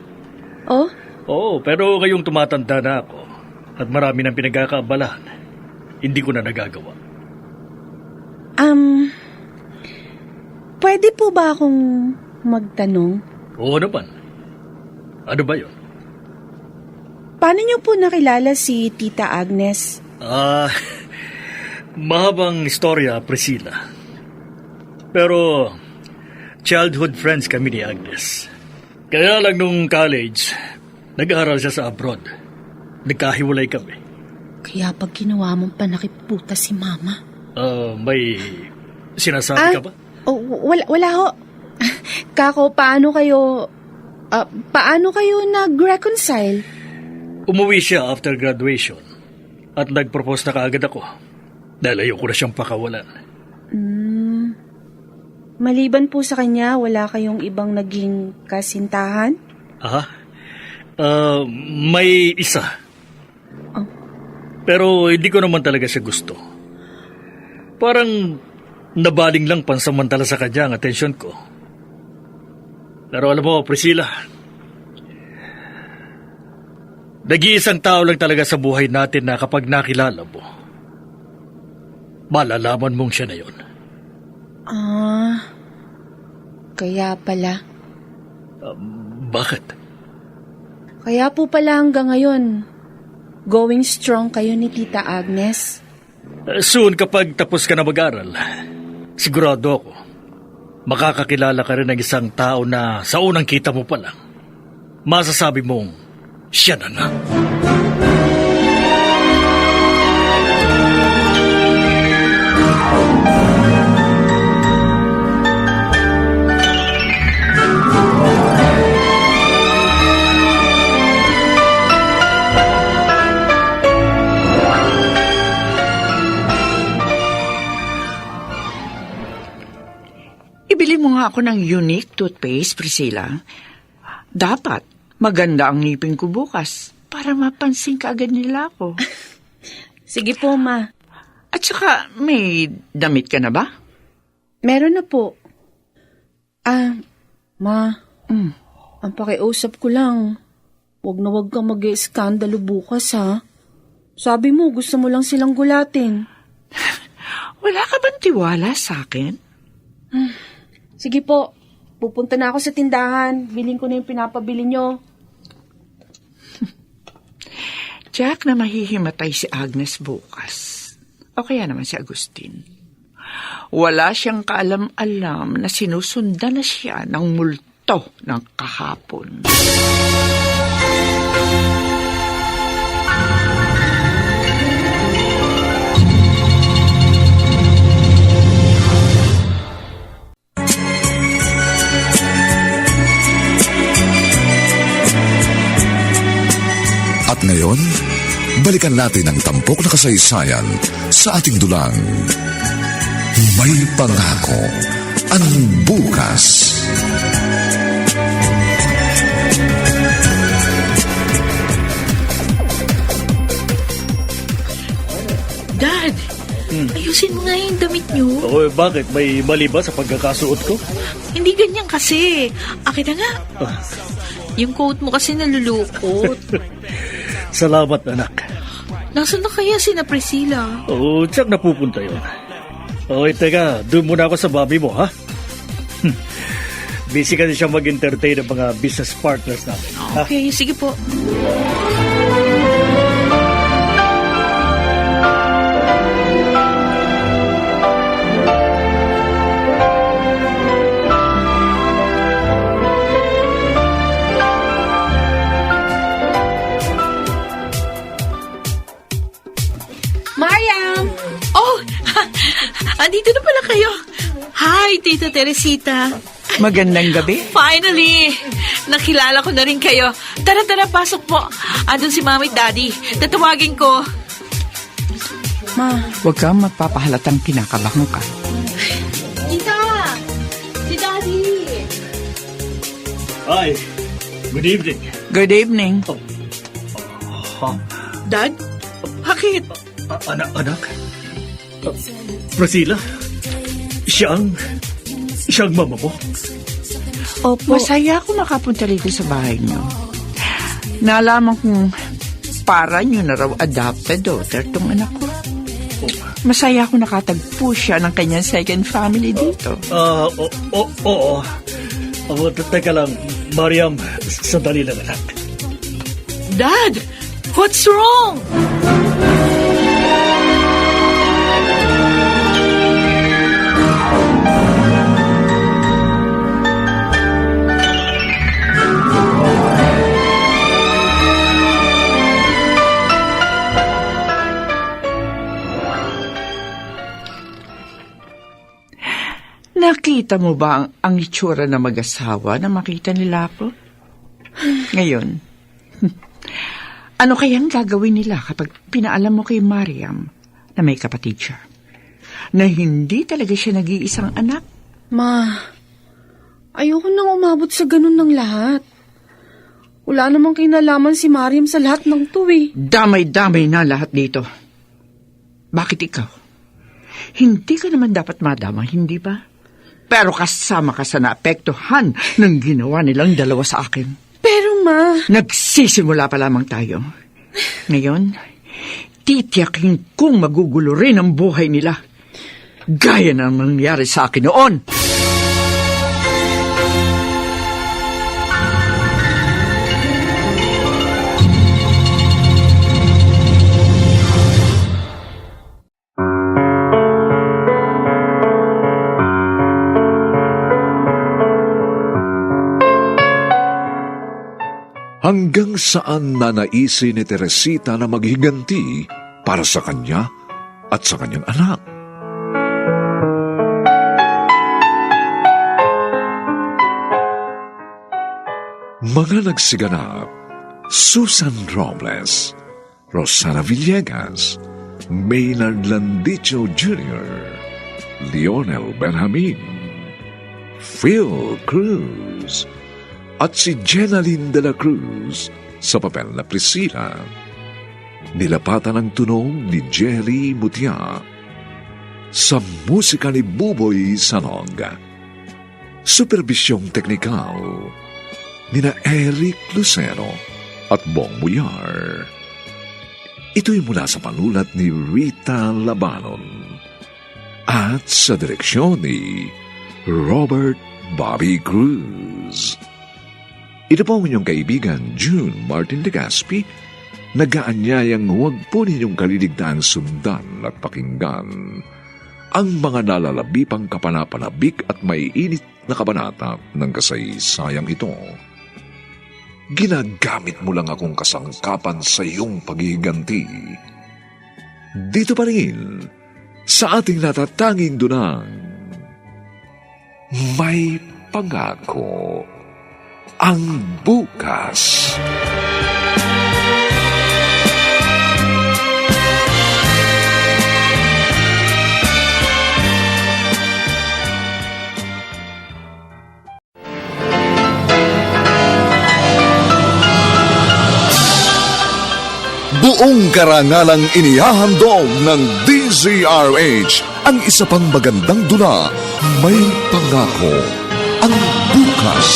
Oh? Oo, pero ngayong tumatanda na ako at marami ng pinagkakaabalahan, hindi ko na nagagawa. Pwede po ba akong magtanong? Oo naman. Ano ba yun? Paano niyo po nakilala si Tita Agnes? Mahabang istorya, Priscilla. Pero childhood friends kami ni Agnes. Kaya lang nung college, nag-aaral siya sa abroad. Nagkahiwalay kami. Kaya pag ginawa mong panakiputa si Mama? May sinasabi ka ba? Wala ho. Kako, paano kayo nag-reconcile? Umuwi siya after graduation at nag-propose na kaagad ako dahil ayoko na siyang pakawalan. Maliban po sa kanya, wala kayong ibang naging kasintahan? May isa. Pero hindi ko naman talaga siya gusto. Parang nabaling lang pansamantala sa kanya ang atensyon ko. Pero alam mo, Priscilla, nag-iisang tao lang talaga sa buhay natin na kapag nakilala mo, malalaman mong siya na yun. Kaya pala. Bakit? Kaya po pala hanggang ngayon, going strong kayo ni Tita Agnes? Soon, kapag tapos ka na mag-aral, sigurado ako, makakakilala ka rin ng isang tao na sa unang kita mo pa lang, masasabi mong siya na nga. Ibili mo nga ako ng unique toothpaste, Priscilla. Dapat maganda ang ngipin ko bukas para mapansin ka agad nila ako. Sige po, Ma. At saka, may damit ka na ba? Meron na po. Ma. Ang pakiusap ko lang, wag na wag kang mag-ieskandalo bukas, ha? Sabi mo, gusto mo lang silang gulatin. Wala ka bang tiwala sa akin? Sige po, pupunta na ako sa tindahan. Bilhin ko na yung pinapabili nyo. Jack, na mahihimatay si Agnes bukas. O kaya naman si Agustin. Wala siyang kaalam-alam na sinusundan na siya ng multo ng kahapon. balikan natin ang tampok na kasaysayan sa ating dulang. May pangako ang bukas. Dad, ayusin mo nga yung damit niyo. O bakit? May mali ba sa pagkakasuot ko? Hindi ganyan kasi. Akin na nga. Yung coat mo kasi nalulukot. Salamat, anak. Nasaan na kaya si na Priscilla? Oo, tiyak napupunta yun. Okay, teka, doon muna ako sa babi mo, ha? Busy kasi siya mag-entertain ng mga business partners natin. Ha? Okay, sige po. Mariam! Oh, andito na pala kayo. Hi, Tita Teresita. Magandang gabi. Finally, nakilala ko na rin kayo. Tara, pasok po. Andun si Mami at Daddy. Tatawagin ko. Ma, Huwag kang magpapahalatang kinakabahan ka. Tita! Si Daddy! Hi, good evening. Good evening. Dad? Bakit? Anak? Priscilla? Siyang mama mo? Opo. Masaya ako makapunta rito sa bahay niyo. Nalaman kong para niyo na raw adopted daughter tong anak ko. Masaya ako nakatagpo siya ng kanyang second family dito. Oo. Teka lang, Mariam, sandali lang, anak. Dad! What's wrong? Nakita mo ba ang itsura na mag-asawa na makita nila ako? Ngayon, ano kayang gagawin nila kapag pinaalam mo kay Mariam na may kapatid siya? Na hindi talaga siya nag-iisang anak? Ma, ayoko nang umabot sa ganun ng lahat. Wala namang kinalaman si Mariam sa lahat ng to eh. Damay-damay na lahat dito. Bakit ikaw? Hindi ka naman dapat madama, hindi ba? Pero kasama ka sa naapektuhan ng ginawa nilang dalawa sa akin. Pero ma... Nagsisimula pa lamang tayo. Ngayon, titiyakin kong magugulo rin ang buhay nila. Gaya ng nangyari sa akin noon. Hanggang saan nanaisin ni Teresita na maghiganti para sa kanya at sa kanyang anak? Mga nagsiganap: Susan Robles, Rosana Villegas, Maynard Landicho Jr., Lionel Benjamin, Phil Cruz, at si Jenaline de la Cruz sa papel na Priscilla. Nilapatan ang tunog ni Jerry Mutia. Sa musika ni Buboy Sanog. Supervisyong teknikal nina Eric Lucero at Bong Muyar. Ito'y mula sa panulat ni Rita Labanon at sa direksyon ni Robert Bobby Cruz. Ito po ang inyong kaibigan, June Martin Legaspi, nag-aanyayang huwag po ninyong kaliligtaan sundan at pakinggan ang mga nalalabipang kapanapanabik at maiinit na kabanata ng kasaysayang ito. Ginagamit mo lang akong kasangkapan sa iyong paghihiganti. Dito pa rin, sa ating natatanging dunang, may pangako ang bukas. Buong karangalang inihahandog ng DZRH ang isa pang magandang dula, May Pangako, ang bukas.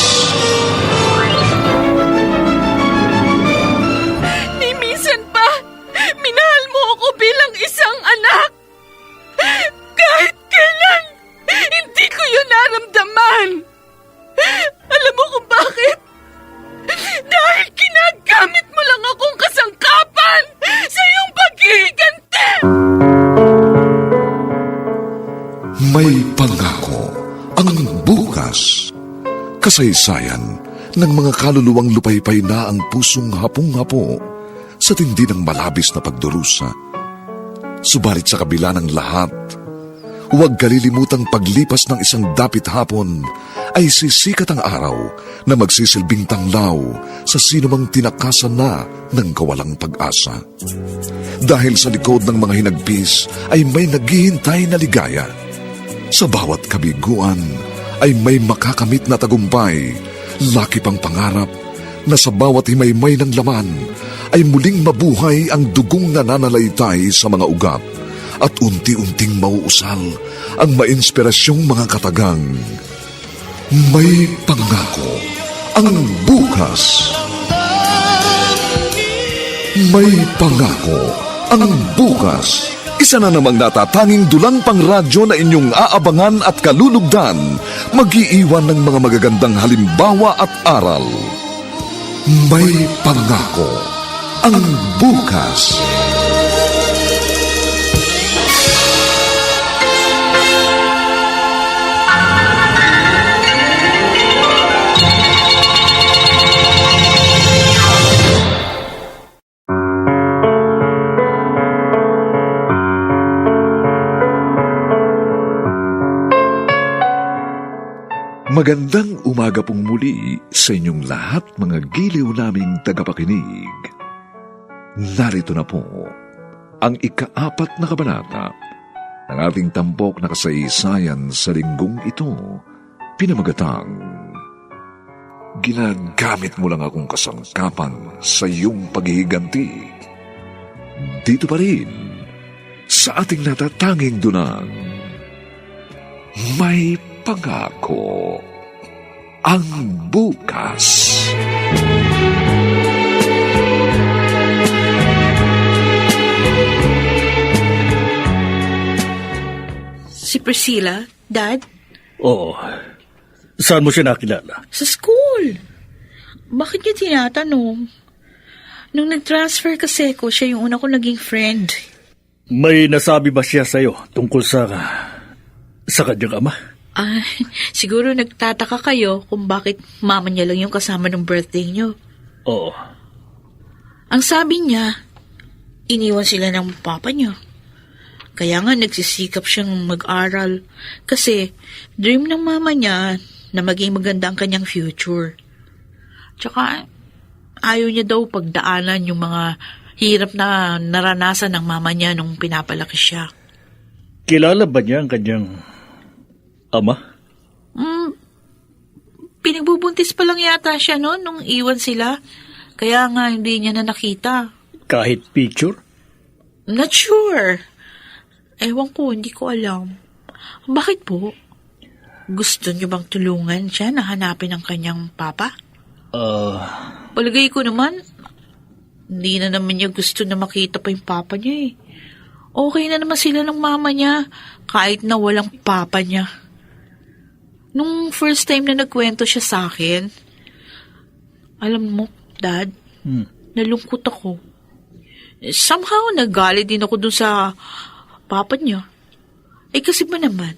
Ni minsan pa, minahal mo ako bilang isang anak. Kahit kailan, hindi ko yun naramdaman. Alam mo kung bakit? Dahil ginagamit mo lang akong kasangkapan sa iyong paghihiganti. May Pangako, ang bukas. Kasaysayan ng mga kaluluwang lupaypay na ang pusong hapong-hapo sa tindi ng malabis na pagdurusa. Subalit sa kabila ng lahat, huwag kalilimutang paglipas ng isang dapit hapon ay sisikat ang araw na magsisilbing tanglaw sa sinumang tinakasan na ng kawalang pag-asa. Dahil sa likod ng mga hinagpis ay may naghihintay na ligaya. Sa bawat kabiguan ay may makakamit na tagumpay, laki pang pangarap na sa bawat himaymay ng laman ay muling mabuhay ang dugong nananalaytay sa mga ugat at unti-unting mauusal ang mainspirasyong mga katagang. May Pangako, ang bukas. May Pangako, ang bukas. Isa na namang natatanging dulang pangradyo na inyong aabangan at kalulugdan, mag-iiwan ng mga magagandang halimbawa at aral. May Pangako, ang bukas. Magandang umaga pong muli sa inyong lahat, mga giliw naming tagapakinig. Narito na po ang ika-4 na kabanata ng ating tampok na kasaysayan sa linggong ito, pinamagatang Ginagamit mo lang akong kasangkapan sa iyong paghihiganti. Dito pa rin sa ating natatanging dunang May Pangako, ang bukas. Si Priscilla, Dad? Oo. Saan mo siya nakilala? Sa school. Bakit niya tinatanong? Nung nag-transfer kasi ko, siya yung una ko naging friend. May nasabi ba siya sa'yo tungkol sa kanyang ama? Siguro nagtataka kayo kung bakit mama niya lang yung kasama ng birthday niyo. Oo. Ang sabi niya, iniwan sila ng papa niya. Kaya nga nagsisikap siyang mag-aral kasi dream ng mama niya na maging maganda ang kanyang future. Tsaka ayaw niya daw pagdaanan yung mga hirap na naranasan ng mama niya nung pinapalaki siya. Kilala ba niya ang kanyang ama? Pinagbubuntis pa lang yata siya noon nung iwan sila. Kaya nga hindi niya na nakita. Kahit picture? Not sure. Ewan ko, hindi ko alam. Bakit po? Gusto niyo bang tulungan siya na hanapin ang kanyang papa? Palagay ko naman, hindi na naman niya gusto na makita pa yung papa niya eh. Okay na naman sila ng mama niya kahit na walang papa niya. Nung first time na nagkwento siya sa akin, alam mo, Dad, nalungkot ako. Somehow, nagalit din ako dun sa papa niya. Eh kasi ba naman,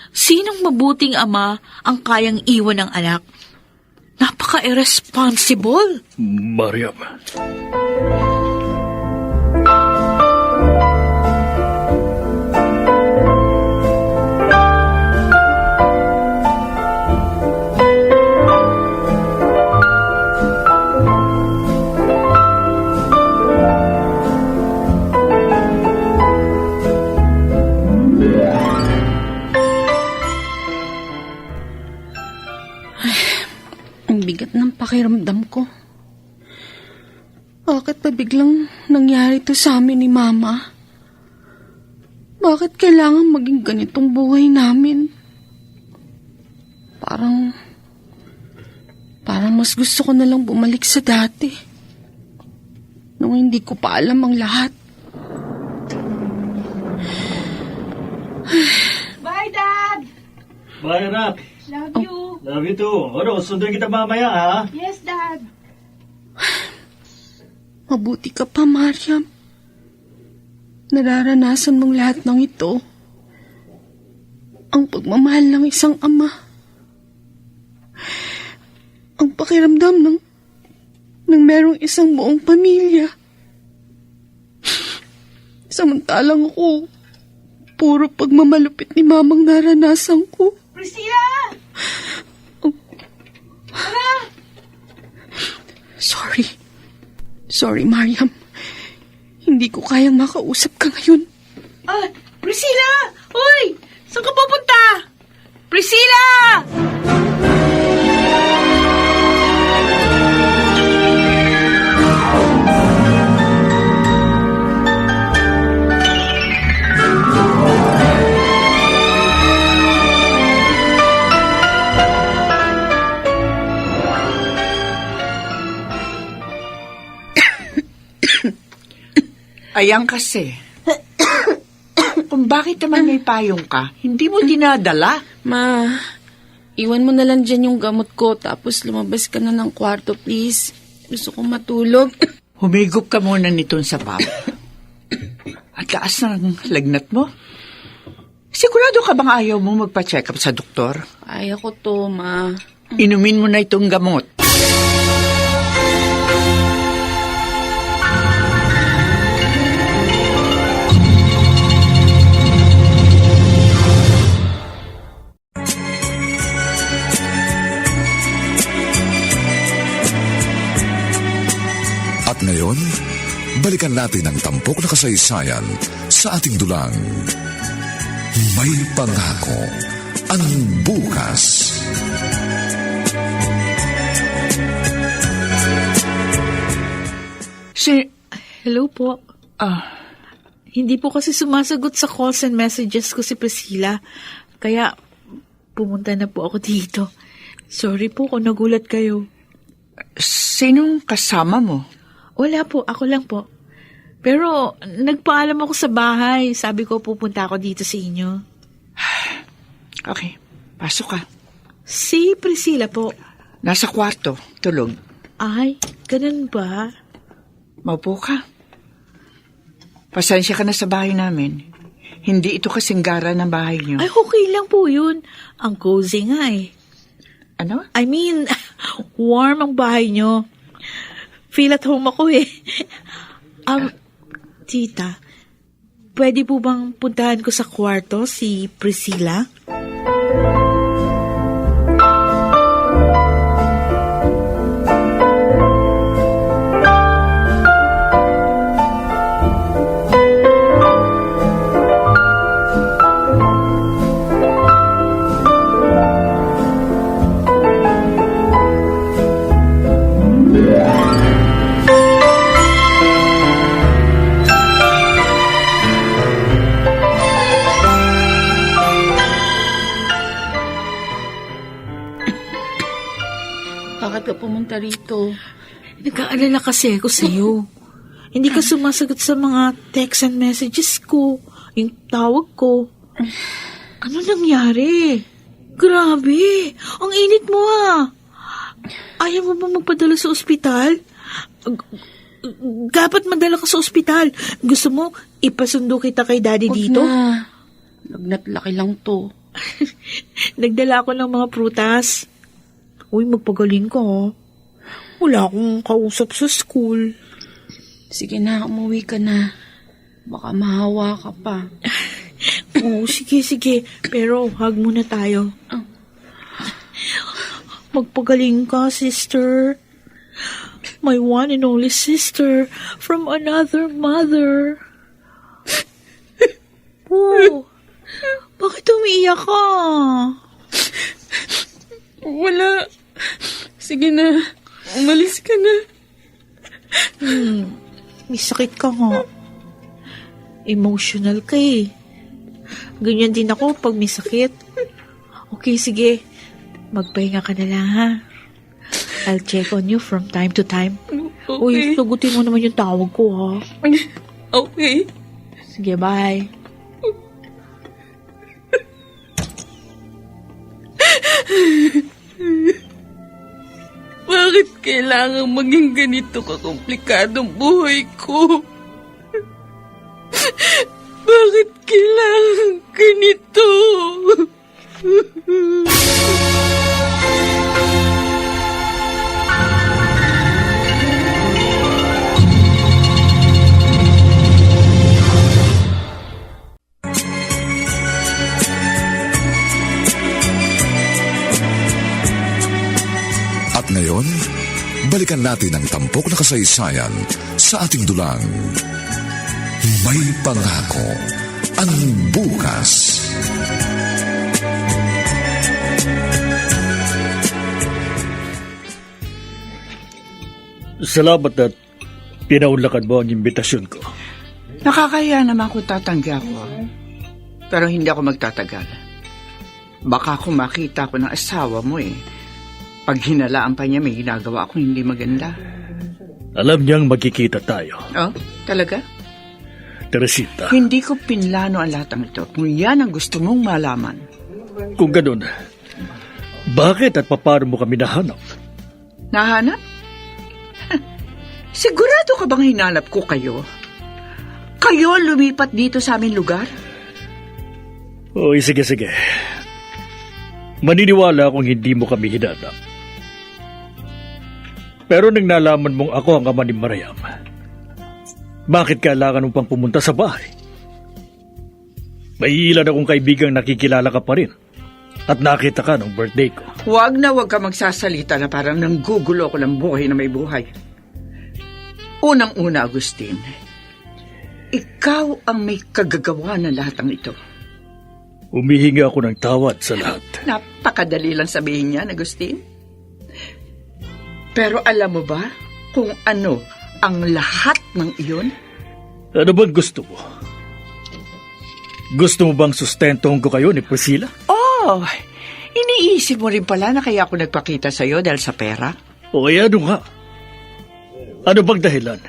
sinong mabuting ama ang kayang iwan ng anak? Napaka-irresponsible. Mariam. Ang bigat ng pakiramdam ko. Bakit pa biglang nangyari to sa amin ni Mama? Bakit kailangan maging ganitong buhay namin? Parang mas gusto ko na lang bumalik sa dati. Nung hindi ko pa alam ang lahat. Bye, Dad! Bye, anak. Love you. Love you too. Ano, sunduin kita mamaya, ha? Yes, Dad. Mabuti ka pa, Mariam. Nararanasan mong lahat ng ito. Ang pagmamahal ng isang ama. Ang pakiramdam ng merong isang buong pamilya. Samantalang ako, puro pagmamalupit ni Mamang naranasan ko. Priscilla! Sorry, Mariam. Hindi ko kayang makausap ka ngayon. Priscilla! Uy! Saan ka pupunta? Priscilla! Ayan kasi. Kung bakit naman may payong ka, hindi mo dinadala. Ma, iwan mo na lang dyan yung gamot ko tapos lumabas ka na ng kwarto, please. Gusto kong matulog. Humigop ka muna nitong sa pap. At taas ng lagnat mo. Sigurado ka bang ayaw mo magpa-check up sa doktor? Kaya ko to, Ma. Inumin mo na itong gamot. At ngayon, balikan natin ang tampok na kasaysayan sa ating dulang. May pangako ang bukas. Hello po. Hindi po kasi sumasagot sa calls and messages ko si Priscilla. Kaya pumunta na po ako dito. Sorry po kung nagulat kayo. Sinong kasama mo? Wala po, ako lang po. Pero nagpaalam ako sa bahay. Sabi ko pupunta ako dito sa inyo. Okay, pasok ka. Si Priscilla po. Nasa kwarto, tulog. Ay, ganun ba? Maupo ka. Pasensya ka na sa bahay namin. Hindi ito kasing gara ng bahay niyo. Ay, okay lang po yun. Ang cozy nga eh. Ano? I mean, warm ang bahay nyo. Feel at home ako eh. Tita, pwede po bang puntahan ko sa kwarto si Priscilla? Bakit ka pumunta rito? Nag-aalala kasi ako sa'yo. Hindi ka sumasagot sa mga text and messages ko. Yung tawag ko. Ano nangyari? Grabe! Ang init mo ah! Ayaw mo ba magpadala sa ospital? Dapat madala ka sa ospital. Gusto mo, ipasundo kita kay daddy Huwag dito? na. Lagnat laki lang to. Nagdala ako ng mga prutas. Uy, magpagaling ka ha. Wala akong kausap sa school. Sige na, umuwi ka na. Baka mahawa ka pa. Oo, sige. Pero hug muna tayo. Magpagaling ka, sister. My one and only sister from another mother. Oh, bakit umiiyak ka? Wala. Sige na. Umalis ka na. May sakit ka nga. Emotional ka eh. Ganyan din ako pag may sakit. Okay, sige. Magpahinga ka na lang, ha? I'll check on you from time to time. Okay. Uy, sagutin mo naman yung tawag ko, ha? Okay. Sige, bye. Bakit kailangan maging ganito kakomplikadong buhay ko? Bakit kailangan ganito? At ngayon, balikan natin ang tampok na kasaysayan sa ating dulang. May pangako ang bukas. Salamat at pinaunlakan mo ang imbitasyon ko. Nakakaya naman kung tatanggi ako. Pero hindi ako magtatagal. Baka kung makita ko ng asawa mo pag hinalaan pa niya, may ginagawa akong hindi maganda. Alam niyang magkikita tayo. Oh, talaga? Teresita, Hindi ko pinlano ang lahat ng ito. Kung yan ang gusto mong malaman. kung ganun, bakit at paano mo kami nahanap? Nahanap? Sigurado ka bang hinanap ko kayo? Kayo lumipat dito sa aming lugar? Oy, sige. Maniniwala akong hindi mo kami hinanap. Pero nang nalaman mong ako ang ama ni Mariam, bakit kailangan mo pang pumunta sa bahay? May ilan akong kaibigang nakikilala ka pa rin at nakita ka nung birthday ko. Huwag ka magsasalita na parang nanggugulo ko ng buhay na may buhay. Unang-una, Agustin, ikaw ang may kagagawa ng lahat ng ito. Humihingi ako ng tawad sa lahat. Napakadali lang sabihin niyan, Agustin. Pero alam mo ba kung ano ang lahat ng iyon? Ano bang gusto mo? Gusto mo bang sustentuhin ko kayo ni Priscilla? Oh, iniisip mo rin pala na kaya ako nagpakita sa'yo dahil sa pera? O kaya ano nga? Ano bang dahilan?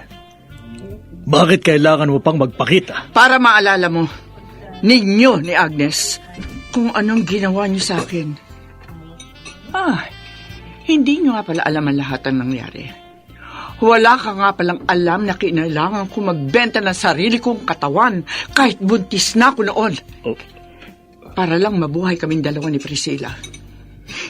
Bakit kailangan mo pang magpakita? Para maalala mo, ninyo ni Agnes, kung anong ginawa niyo sa akin. Hindi niyo nga pala alam ang lahat ng nangyari. Wala ka nga palang alam na kinailangan ko magbenta ng sarili kong katawan kahit buntis na ako noon. Oh, Para lang mabuhay kaming dalawa ni Priscilla.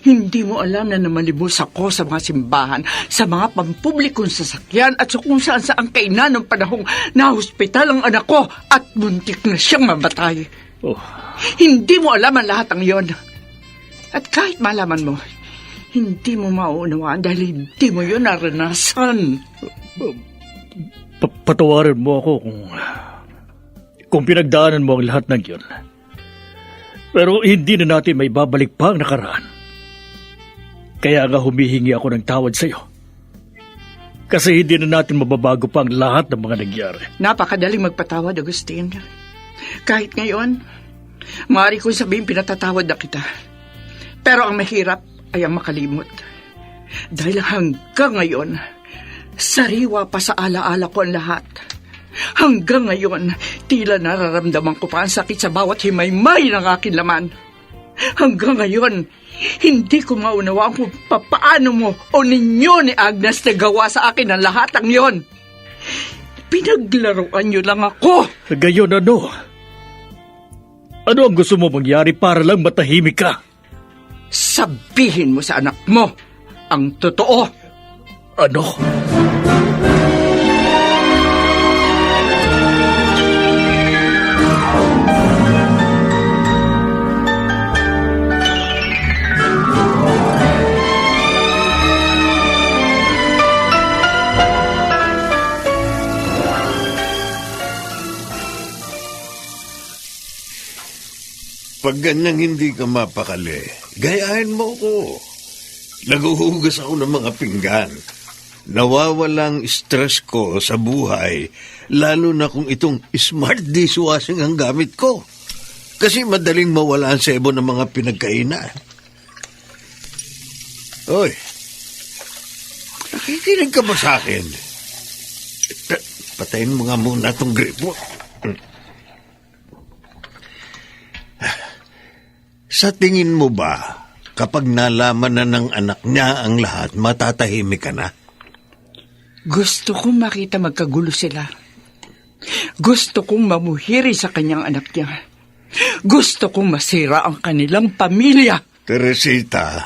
Hindi mo alam na namalibos ako sa mga simbahan, sa mga pampublikong sasakyan at sa kung saan ang kainan ng panahong na-hospital ang anak ko at muntik na siyang mabatay. oh, Hindi mo alam ang lahat ng iyon. At kahit malaman mo, hindi mo mauunawaan dahil hindi mo yun naranasan. Patawarin mo ako kung pinagdaanan mo ang lahat ng yun. Pero hindi na natin may babalik pa ang nakaraan. Kaya nga humihingi ako ng tawad sa iyo. Kasi hindi na natin mababago pa ang lahat ng mga nangyari. Napakadaling magpatawad, Agustin. Kahit ngayon, maaari kong sabihin pinatatawad na kita. Pero ang mahirap ay ang makalimot. Dahil hanggang ngayon, sariwa pa sa alaala ko ang lahat. Hanggang ngayon, tila nararamdaman ko pa ang sakit sa bawat himaymay ng aking laman. Hanggang ngayon, hindi ko maunawaan kung paano mo o ninyo ni Agnes nagawa sa akin ang lahat ng yon. Pinaglaruan niyo lang ako. Gayon ano? Ano ang gusto mo mangyari para lang matahimik ka? Sabihin mo sa anak mo ang totoo. Ano? Pag ganyang hindi ka mapakali, gayahin mo ko. Naguhugas ako ng mga pinggan. Nawawalang stress ko sa buhay, lalo na kung itong smart dishwashing ang gamit ko. Kasi madaling mawala ang sebo ng mga pinagkainan. Oy, nakikinig ka ba sa akin? Patayin mo nga muna itong gripo. Sa tingin mo ba, kapag nalaman na ng anak niya ang lahat, matatahimik ka na? Gusto kong makita magkagulo sila. Gusto kong mamuhiri sa kanyang anak niya. Gusto kong masira ang kanilang pamilya. Teresita,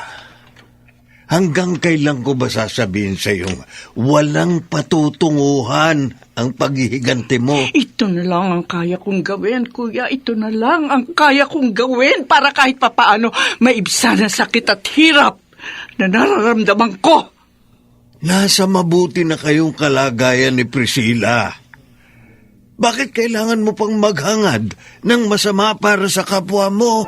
hanggang kailan ko ba sasabihin sa iyong walang patutunguhan ang paghihiganti mo? Ito na lang ang kaya kong gawin, kuya. Ito na lang ang kaya kong gawin para kahit papaano maibsan ang sakit at hirap na nararamdaman ko. Nasa mabuti na kayong kalagayan ni Priscilla. Bakit kailangan mo pang maghangad ng masama para sa kapwa mo?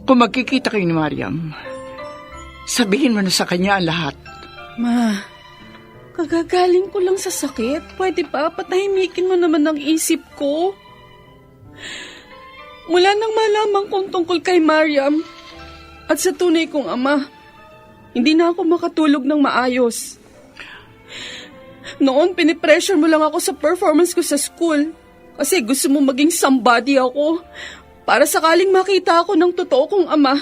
Kung magkikita kayo ni Mariam, sabihin mo na sa kanya ang lahat. Ma, kagagaling ko lang sa sakit. Pwede ba patahimikin mo naman ang isip ko? Mula nang malaman kong tungkol kay Mariam at sa tunay kong ama, hindi na ako makatulog ng maayos. Noon, pinipressure mo lang ako sa performance ko sa school kasi gusto mo maging somebody ako. Para sakaling makita ako ng totoo kong ama,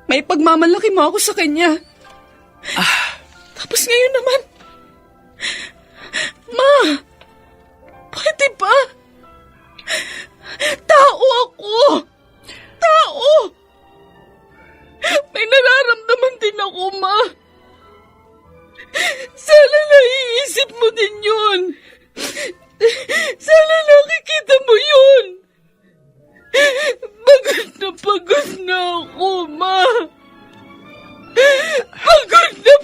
may pagmamalaki mo ako sa kanya. Tapos ngayon naman, Ma, pwede ba? Tao ako! Tao! May nararamdaman din ako, Ma. Sana naiisip mo din yun. Sana nakikita mo yun. Pagod na ako, Ma.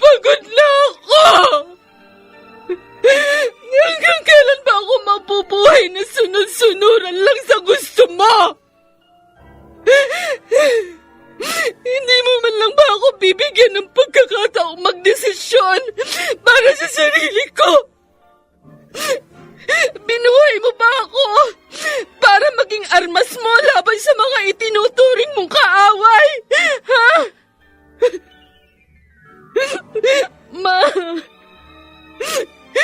Pagod na ako. Hanggang kailan ba ako mabubuhay na sunod-sunuran lang sa gusto mo? Hindi mo man lang ba ako bibigyan ng pagkakataong magdesisyon para sa sarili ko? Binuhay mo ba ako para maging armas mo laban sa mga itinuturing mong kaaway? Ha? Ma,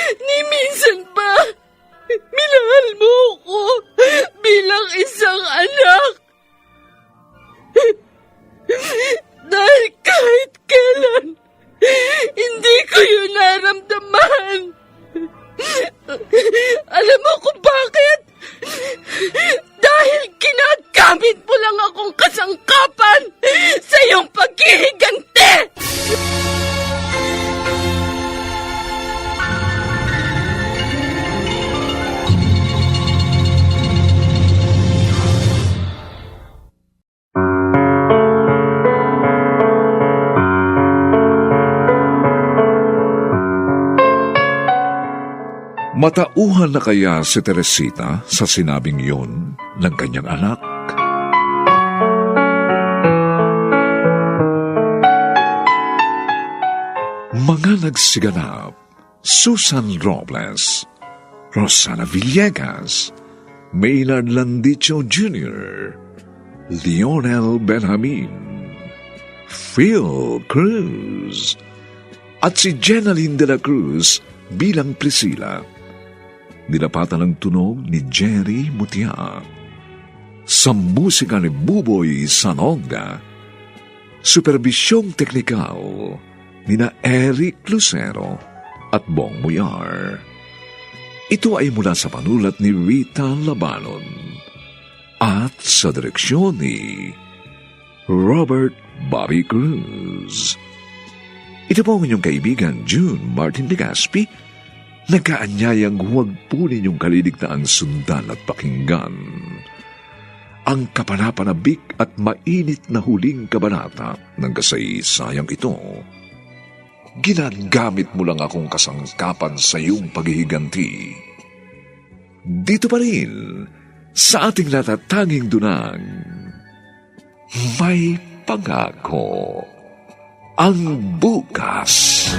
ni minsan ba minahal mo ko bilang isang anak? Dahil kahit kailan, hindi ko yun naramdaman. Alam mo kung bakit? Dahil ginagamit mo lang akong kasangkapan sa iyong paghihiganti! Matauhan na kaya si Teresita sa sinabing yon ng kanyang anak? Mga nagsiganap, Susan Robles, Rosana Villegas, Maynard Landicho Jr., Lionel Benjamin, Phil Cruz, at si Jenaline de la Cruz bilang Priscilla. Dinapatan ng tunog ni Jerry Mutia. Sa musika ni Buboy Sanonga. Superbisyong teknikal ni na Eric Lucero at Bong Muyar. Ito ay mula sa panulat ni Rita Labanon at sa direksyon ni Robert Bobby Cruz. Ito po ang inyong kaibigan June Martin Legaspi, nagkaanyayang huwag po ninyong kaliligtaang sundan at pakinggan ang kapanapanabik at mainit na huling kabanata ng kasaysayang ito. Ginagamit mo lang akong kasangkapan sa iyong paghihiganti. Dito pa rin, sa ating natatanging dunang, may pangako ang bukas.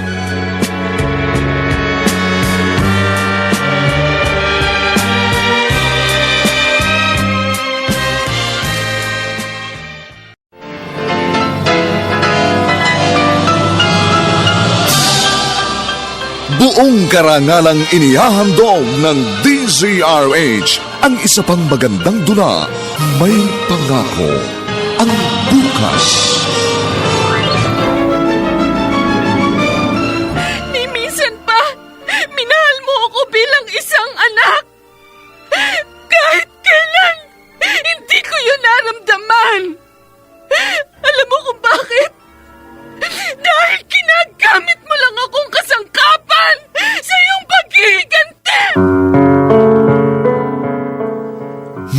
Buong karangalang inihahandog ng DZRH ang isa pang magandang dula, May Pangako ang Bukas. Ni minsan pa, minahal mo ako bilang isang anak. Kahit kailan, hindi ko yun naramdaman. Alam mo kung bakit? Dahil ginagamit mo lang akong kasangkapan sa iyong paghihiganti.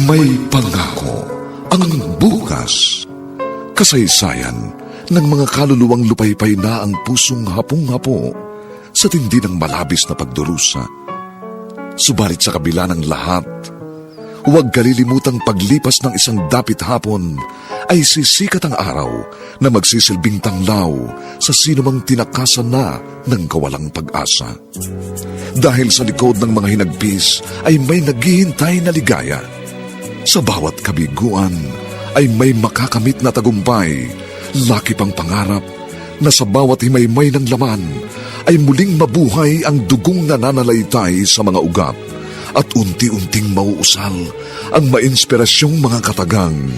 May Pangako ang Bukas. Kasaysayan ng mga kaluluwang lupaypay na ang pusong hapong-hapo sa tindi ng malabis na pagdurusa. Subalit sa kabila ng lahat, huwag kalilimutang paglipas ng isang dapit hapon ay sisikat ang araw na magsisilbing tanglaw sa sinumang tinakasan na ng kawalang pag-asa. Dahil sa likod ng mga hinagpis ay may naghihintay na ligaya. Sa bawat kabiguan ay may makakamit na tagumpay, laki pang pangarap na sa bawat himaymay ng laman ay muling mabuhay ang dugong nananalaytay sa mga ugat at unti-unting mauusal ang mainspirasyong mga katagang.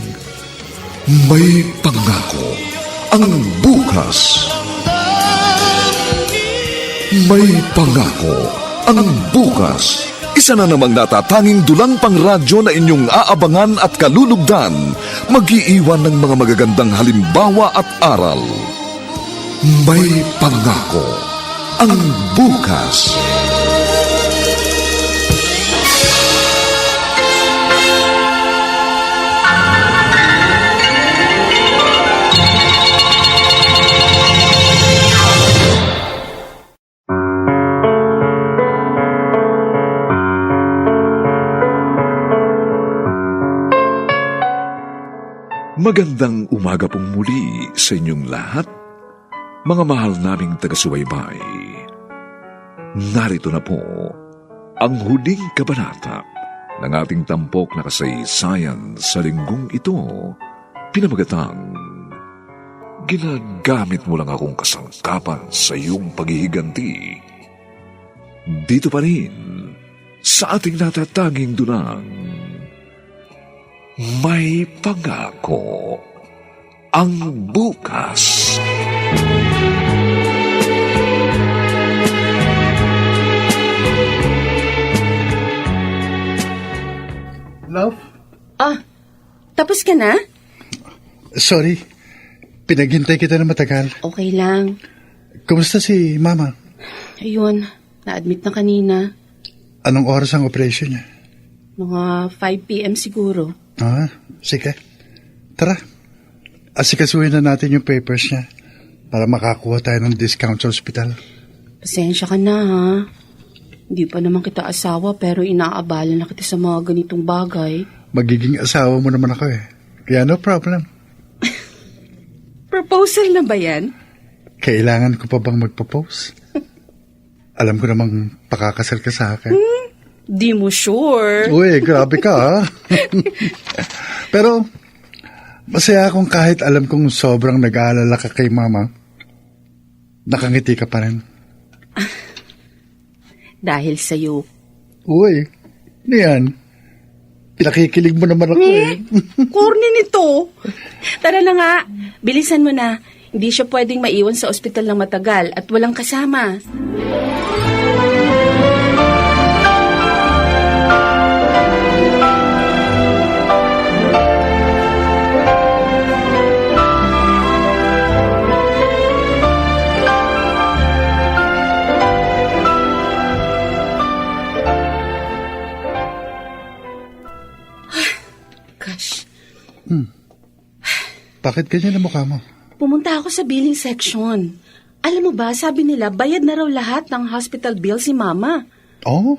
May Pangako ang Bukas. May Pangako ang Bukas. Isa na namang natatanging dulang pangradyo na inyong aabangan at kalulugdan, mag-iiwan ng mga magagandang halimbawa at aral. May Pangako ang Bukas. Magandang umaga pong muli sa inyong lahat, mga mahal naming taga-subaybay. Narito na po ang huling kabanata ng ating tampok na kasaysayan sa linggong ito, pinamagatang Ginagamit mo lang akong kasangkapan sa iyong paghihiganti. Dito pa rin sa ating natatanging dunang, May Pangako ang Bukas. Love? Tapos ka na? Sorry. Pinaghintay kita na matagal. Okay lang. Kumusta si Mama? Ayun, na-admit na kanina. Anong oras ang operation niya? Mga 5 p.m. siguro. Sige. Tara. Asikasuhin na natin yung papers niya para makakuha tayo ng discount sa ospital. Pasensya ka na, ha? Hindi pa naman kita asawa pero inaabala na kita sa mga ganitong bagay. Magiging asawa mo naman ako eh. Kaya no problem. Proposal na ba yan? Kailangan ko pa bang magpropose? Alam ko namang pakakasal ka sa akin. Di mo sure. Uy, grabe ka ha. Pero, masaya akong kahit alam kong sobrang nag-aalala ka kay Mama, nakangiti ka pa rin. Dahil sa'yo. Uy, niyan. Pinakikilig mo naman ako eh. Corny nito. Tara na nga, bilisan mo na. Hindi siya pwedeng maiwan sa ospital ng matagal at walang kasama. Bakit ganyan ang mukha mo? Pumunta ako sa billing section. Alam mo ba, sabi nila, bayad na raw lahat ng hospital bill si Mama. Oh?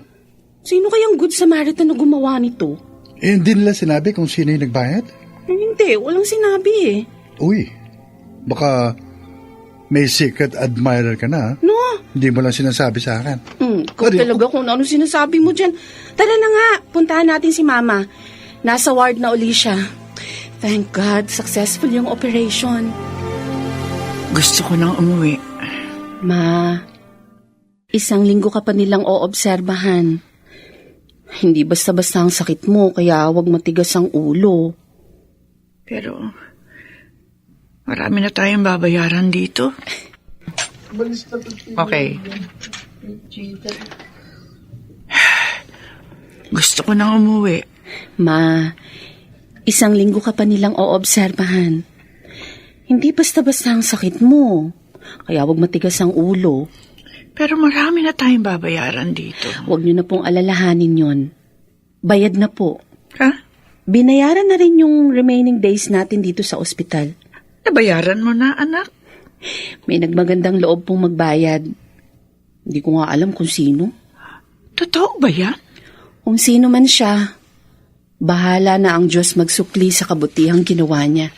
Sino kayang good Samaritan na gumawa nito? Hindi nila sinabi kung sino yung nagbayad? Hindi, walang sinabi eh. Uy, baka may secret admirer ka na. No? Hindi mo lang sinasabi sa akin. Ikaw talaga kung ano sinasabi mo dyan. Tara na nga, puntahan natin si Mama. Nasa ward na uli siya. Thank God, successful yung operation. Gusto ko nang umuwi. Ma, 1 linggo ka pa nilang oobserbahan. Hindi basta-basta ang sakit mo, kaya huwag matigas ang ulo. Pero, marami na tayong babayaran dito. Okay. Gusto ko nang umuwi. Ma, 1 linggo ka pa nilang oobserbahan. Hindi basta-basta ang sakit mo, kaya huwag matigas ang ulo. Pero marami na tayong babayaran dito. Huwag niyo na pong alalahanin yon. Bayad na po. Ha? Binayaran na rin yung remaining days natin dito sa ospital. Nabayaran mo na, anak? May nagmagandang loob pong magbayad. Hindi ko nga alam kung sino. Totoo ba yan? Kung sino man siya, bahala na ang Diyos magsukli sa kabutihang ginawa niya.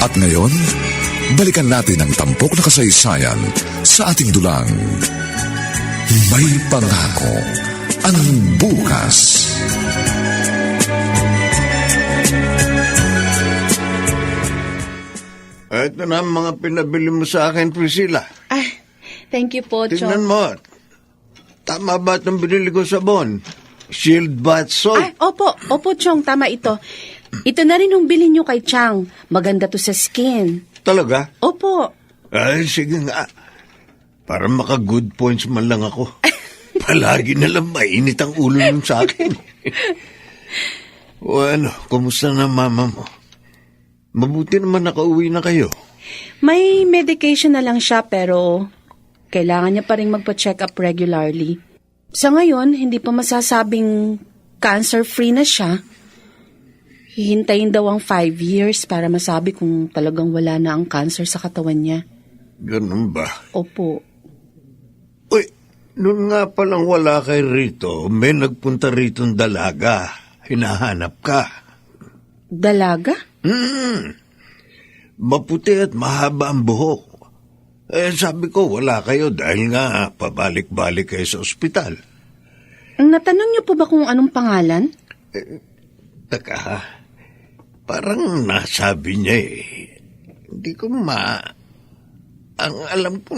At ngayon, balikan natin ang tampok na kasaysayan sa ating dulang. May pangako ang bukas. Ito na ang mga pinabili mo sa akin, Priscilla. Ay, thank you po, Tingnan Chong. mo. Tama ba itong binili ko sabon? Shield bath soap. Ay, opo, Chong, tama ito. Ito na rin yung bilhin nyo kay Chang. Maganda to sa skin. Talaga? Opo. Ay, sige nga. Para maka-good points man lang ako. Palagi na lang mainit ang ulo nun sa akin. O ano, kumusta na mama mo? Mabuti naman nakauwi na kayo. May medication na lang siya pero kailangan niya pa rin magpa-check up regularly. Sa ngayon, hindi pa masasabing cancer-free na siya. Hihintayin daw ang 5 years para masabi kung talagang wala na ang cancer sa katawan niya. Ganun ba? Opo. Uy, noon nga palang wala kay rito, may nagpunta ritong dalaga. Hinahanap ka. Dalaga? Maputi at mahaba ang buhok. Sabi ko wala kayo dahil nga pabalik-balik kayo sa ospital. Natanong niyo po ba kung anong pangalan? Taka, parang nasabi niya Hindi ko ang alam ko,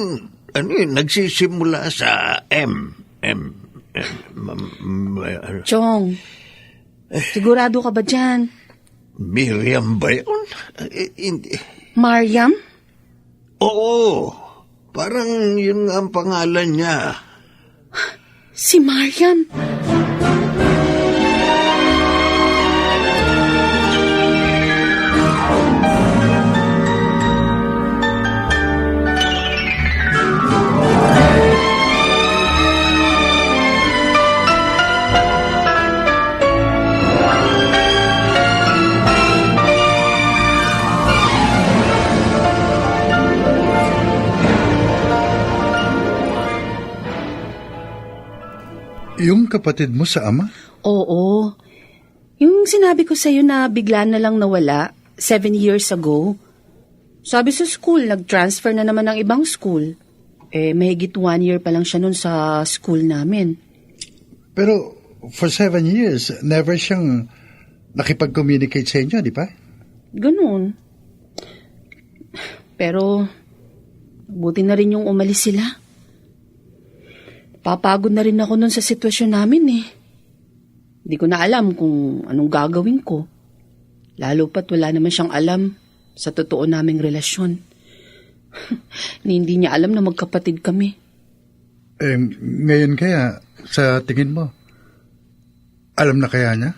nagsisimula sa M. Chong, sigurado ka ba dyan? Miriam ba yun? Hindi. Mariam? Oo, parang yun nga ang pangalan niya. Si Mariam? Yung kapatid mo sa ama? Oo. Yung sinabi ko sa'yo na bigla na lang nawala 7 years ago. Sabi sa school, nag-transfer na naman ng ibang school. Mahigit 1 year pa lang siya nun sa school namin. Pero for 7 years, never siyang nakipag-communicate sa inyo, di ba? Ganun. Pero, buti na rin yung umalis sila. Papagod na rin ako nun sa sitwasyon namin Hindi ko na alam kung anong gagawin ko. Lalo pat wala naman siyang alam sa totoo naming relasyon. Hindi niya alam na magkapatid kami. Ngayon kaya, sa tingin mo, alam na kaya niya?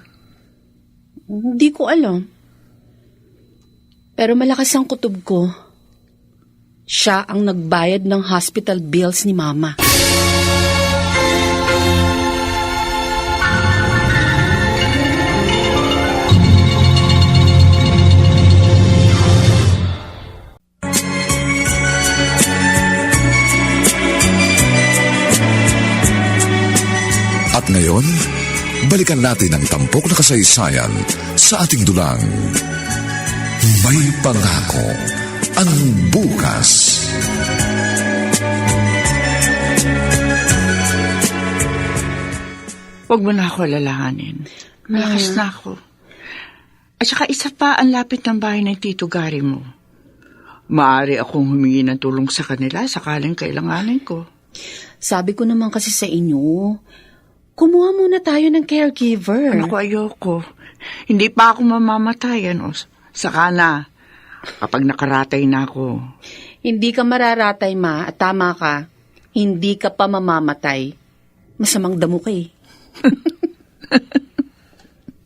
Hindi ko alam. Pero malakas ang kutob ko. Siya ang nagbayad ng hospital bills ni Mama. At ngayon, balikan natin ang tampok na kasaysayan sa ating dulang. May pangako ang bukas. Huwag mo na ako alalahanin. Malakas na ako. At saka isa pa ang lapit ng bahay ng Tito Gary mo. Maaari akong humingi ng tulong sa kanila sakaling kailanganin ko. Sabi ko naman kasi sa inyo, kumuha muna tayo ng caregiver. Ano ko, ayoko. Hindi pa ako mamamatayan. O, saka na. Kapag nakaratay na ako. Hindi ka mararatay, Ma, at tama ka. Hindi ka pa mamamatay. Masamang damo ka eh.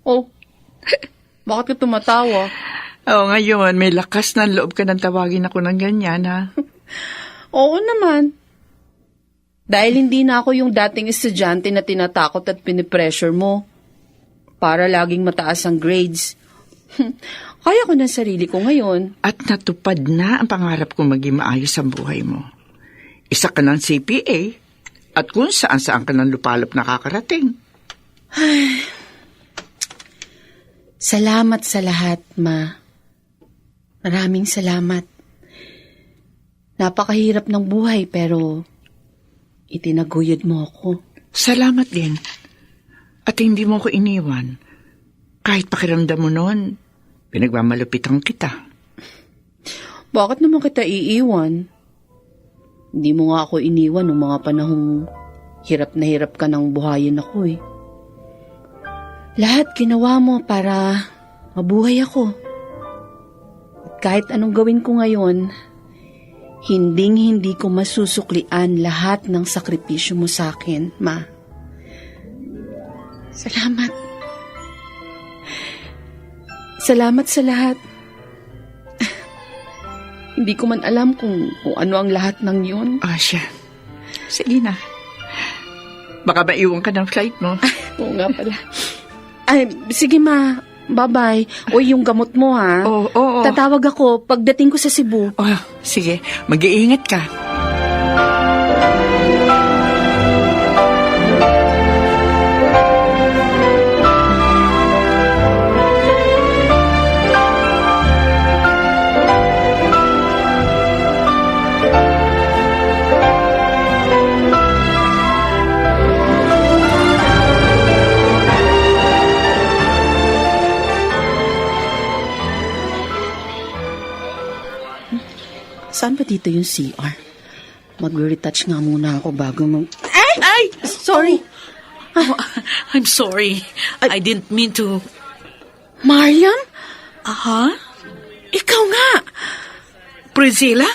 Oh, bakit ka tumatawa? Oo, ngayon, may lakas ng loob ka ng tawagin ako ng ganyan, ha? Oo naman. Dahil hindi na ako yung dating estudyante na tinatakot at pinipressure mo para laging mataas ang grades. Kaya ko ng sarili ko ngayon. At natupad na ang pangarap kong maging maayos ang buhay mo. Isa ka ng CPA at kung saan-saan ka ng lupalop nakakarating. Salamat sa lahat, Ma. Maraming salamat. Napakahirap ng buhay pero itinaguyod mo ako. Salamat din. At hindi mo ko iniwan. Kahit pakiramdam mo noon, pinagmamalupitan kita. Bakit naman kita iiwan? Hindi mo nga ako iniwan noong mga panahong hirap na hirap ka ng buhayin ako eh. Lahat ginawa mo para mabuhay ako. At kahit anong gawin ko ngayon, hinding-hindi ko masusuklian lahat ng sakripisyo mo sa akin, Ma. Salamat. Salamat sa lahat. Hindi ko man alam kung ano ang lahat ng yun. Siya. Sige na. Baka maiwan ka ng flight mo. Oo nga pala. Ay, sige Ma. Bye-bye. O yung gamot mo ha. Oo. Tatawag ako pagdating ko sa Cebu. Sige. Mag-iingat ka. Saan ba dito yung CR? Mag-retouch nga muna ako bago mag... Ay! Sorry. Oh, I'm sorry. I didn't mean to... Mariam? Aha? Ikaw nga! Priscilla?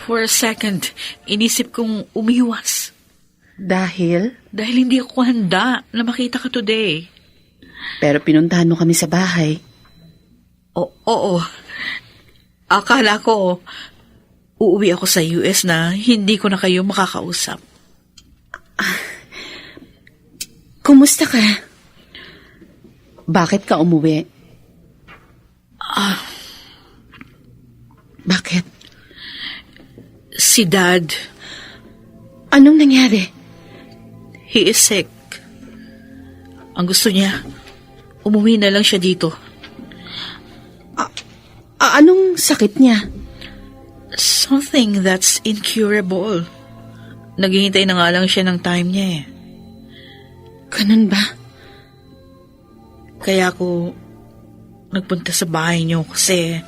For a second, inisip kong umiwas. Dahil? Dahil hindi ako handa na makita ka today. Pero pinuntahan mo kami sa bahay. Oo. Akala ko, uuwi ako sa US na hindi ko na kayo makakausap. Kumusta ka? Bakit ka umuwi? Bakit? Si Dad, Anong nangyari? he is sick. Ang gusto niya, umuwi na lang siya dito. Anong sakit niya? Something that's incurable. Naghihintay na nga lang siya ng time niya eh. Ganun ba? Kaya ako nagpunta sa bahay niyo kasi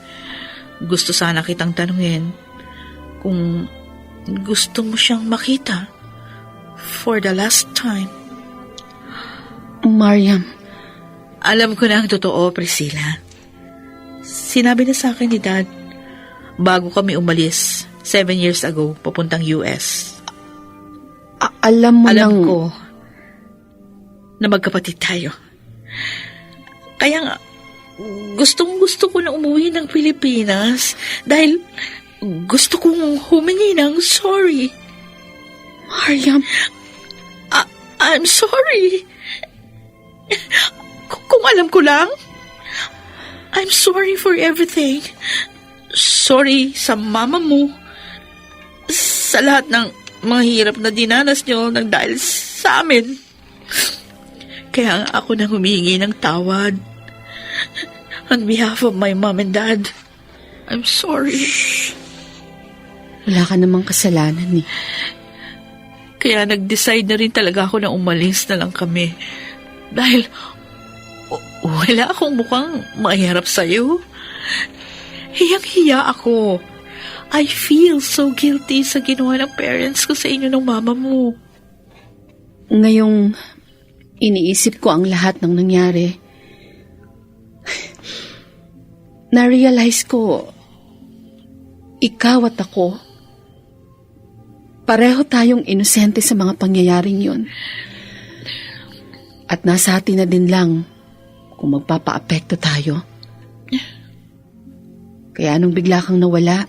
gusto sana kitang tanungin kung gusto mo siyang makita For the last time. Mariam, Alam ko na ang totoo, Priscilla. Sinabi na sa akin ni Dad bago kami umalis 7 years ago papuntang US. alam mo Alam nang... ko na magkapatid tayo. Kaya nga, gustong-gusto ko na umuwi ng Pilipinas dahil gusto kong humingi ng sorry. Mariam, I'm sorry. Kung alam ko lang, I'm sorry for everything. Sorry sa mama mo. Sa lahat ng mga hirap na dinanas niyo nang dahil sa amin. Kaya nga ako nang humingi ng tawad. On behalf of my mom and dad, I'm sorry. wala ka namang kasalanan eh. Kaya nag-decide na rin talaga ako na umalis na lang kami. Dahil wala akong mukhang mahiharap sa'yo. Hiyang-hiya ako. I feel so guilty sa ginawa ng parents ko sa inyo ng mama mo. Ngayong iniisip ko ang lahat ng nangyari, na-realize ko, ikaw at ako, pareho tayong inosente sa mga pangyayaring yun. At nasa atin na din lang kung magpapa-apekto tayo. Kaya nung bigla kang nawala,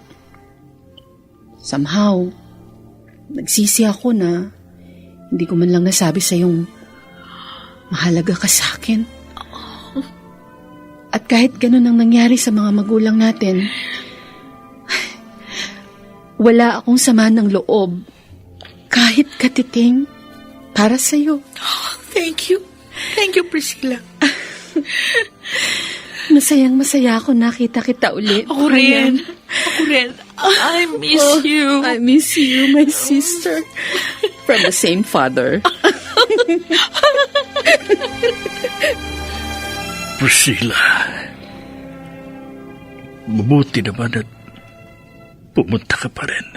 somehow, nagsisi ako na hindi ko man lang nasabi sa'yong mahalaga ka sa akin. At kahit ganun ang nangyari sa mga magulang natin, wala akong sama ng loob, kahit katiting, para sa'yo. Thank you. Thank you, Priscilla. Masayang-masaya ako nakita kita ulit. Ako rin. I miss you. I miss you, my sister. From the same father. Priscilla, mabuti naman at pumunta ka pa rin.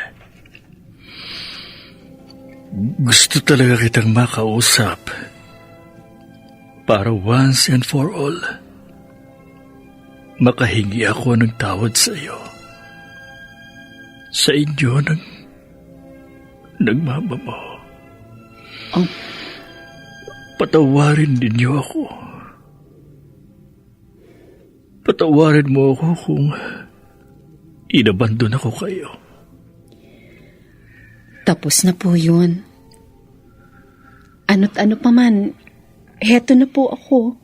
Gusto talaga kitang makausap para once and for all, makahingi ako ng tawad sa iyo. Sa inyo ng mama mo. Patawarin ninyo ako. Patawarin mo ako kung inabandon ako kayo. Tapos na po yun. Ano't ano pa man, heto na po ako.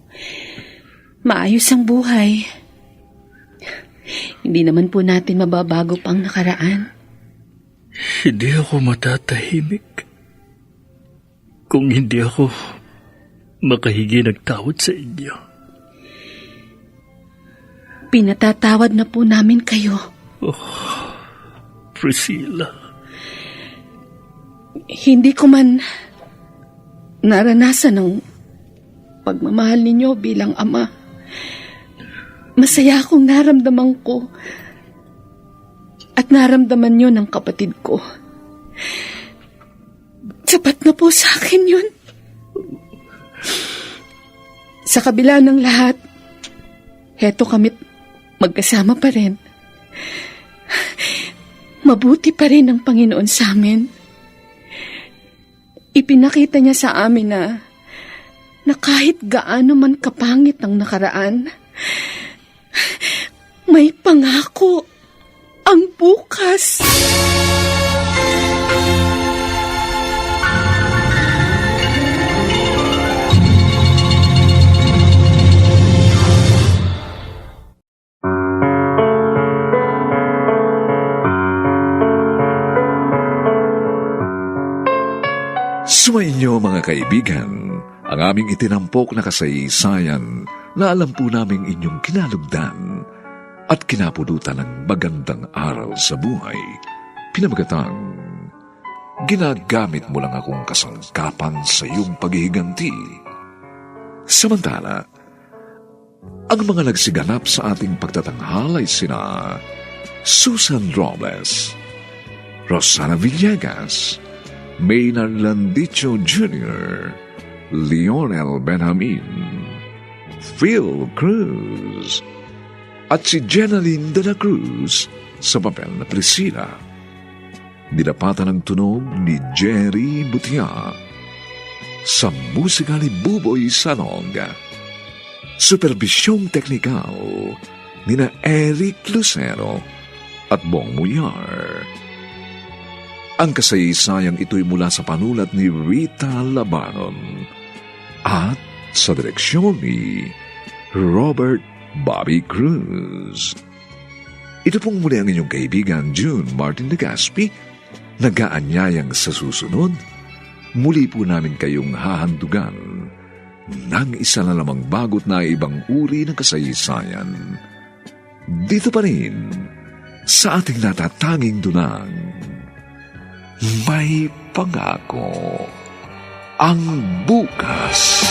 Maayos ang buhay. Hindi naman po natin mababago pang nakaraan. Hindi ako matatahimik kung hindi ako makahingi ng tawad sa inyo. Pinatatawad na po namin kayo. Priscilla. Hindi ko man naranasan ng pagmamahal ninyo bilang ama. Masaya akong naramdaman ko at naramdaman nyo ng kapatid ko. Sapat na po sa akin yun. Sa kabila ng lahat, heto kami magkasama pa rin. Mabuti pa rin ang Panginoon sa amin. Ipinakita niya sa amin na kahit gaano man kapangit ang nakaraan, may pangako ang bukas. Sumainyo mga kaibigan, ang aming itinampok na kasaysayan na alam po naming inyong kinalugdan at kinapulutan ng magandang aral sa buhay. Pinamagatang, ginagamit mo lang akong kasangkapan sa iyong paghihiganti. Samantala, ang mga nagsiganap sa ating pagtatanghal ay sina Susan Robles, Rosana Villegas, Maynard Landicho Jr., Lionel Benjamin, Phil Cruz, at si Jenaline de la Cruz sa papel na Priscilla. Dinapatan ng tunog ni Jerry Butia. Sa musika ni Buboy Salong. Supervisyong teknikal ni na Eric Lucero at Bong Muyar. Ang kasaysayang ito'y mula sa panulat ni Rita Labanon at sa direksyon ni Robert Bobby Cruz. Ito pong muli ang inyong kaibigan June Martin Legaspi, nag-aanyayang sa susunod, muli po namin kayong hahandugan ng isa na lamang bagot na ibang uri ng kasaysayan. Dito pa rin sa ating natatanging dunang may pangako ang bukas.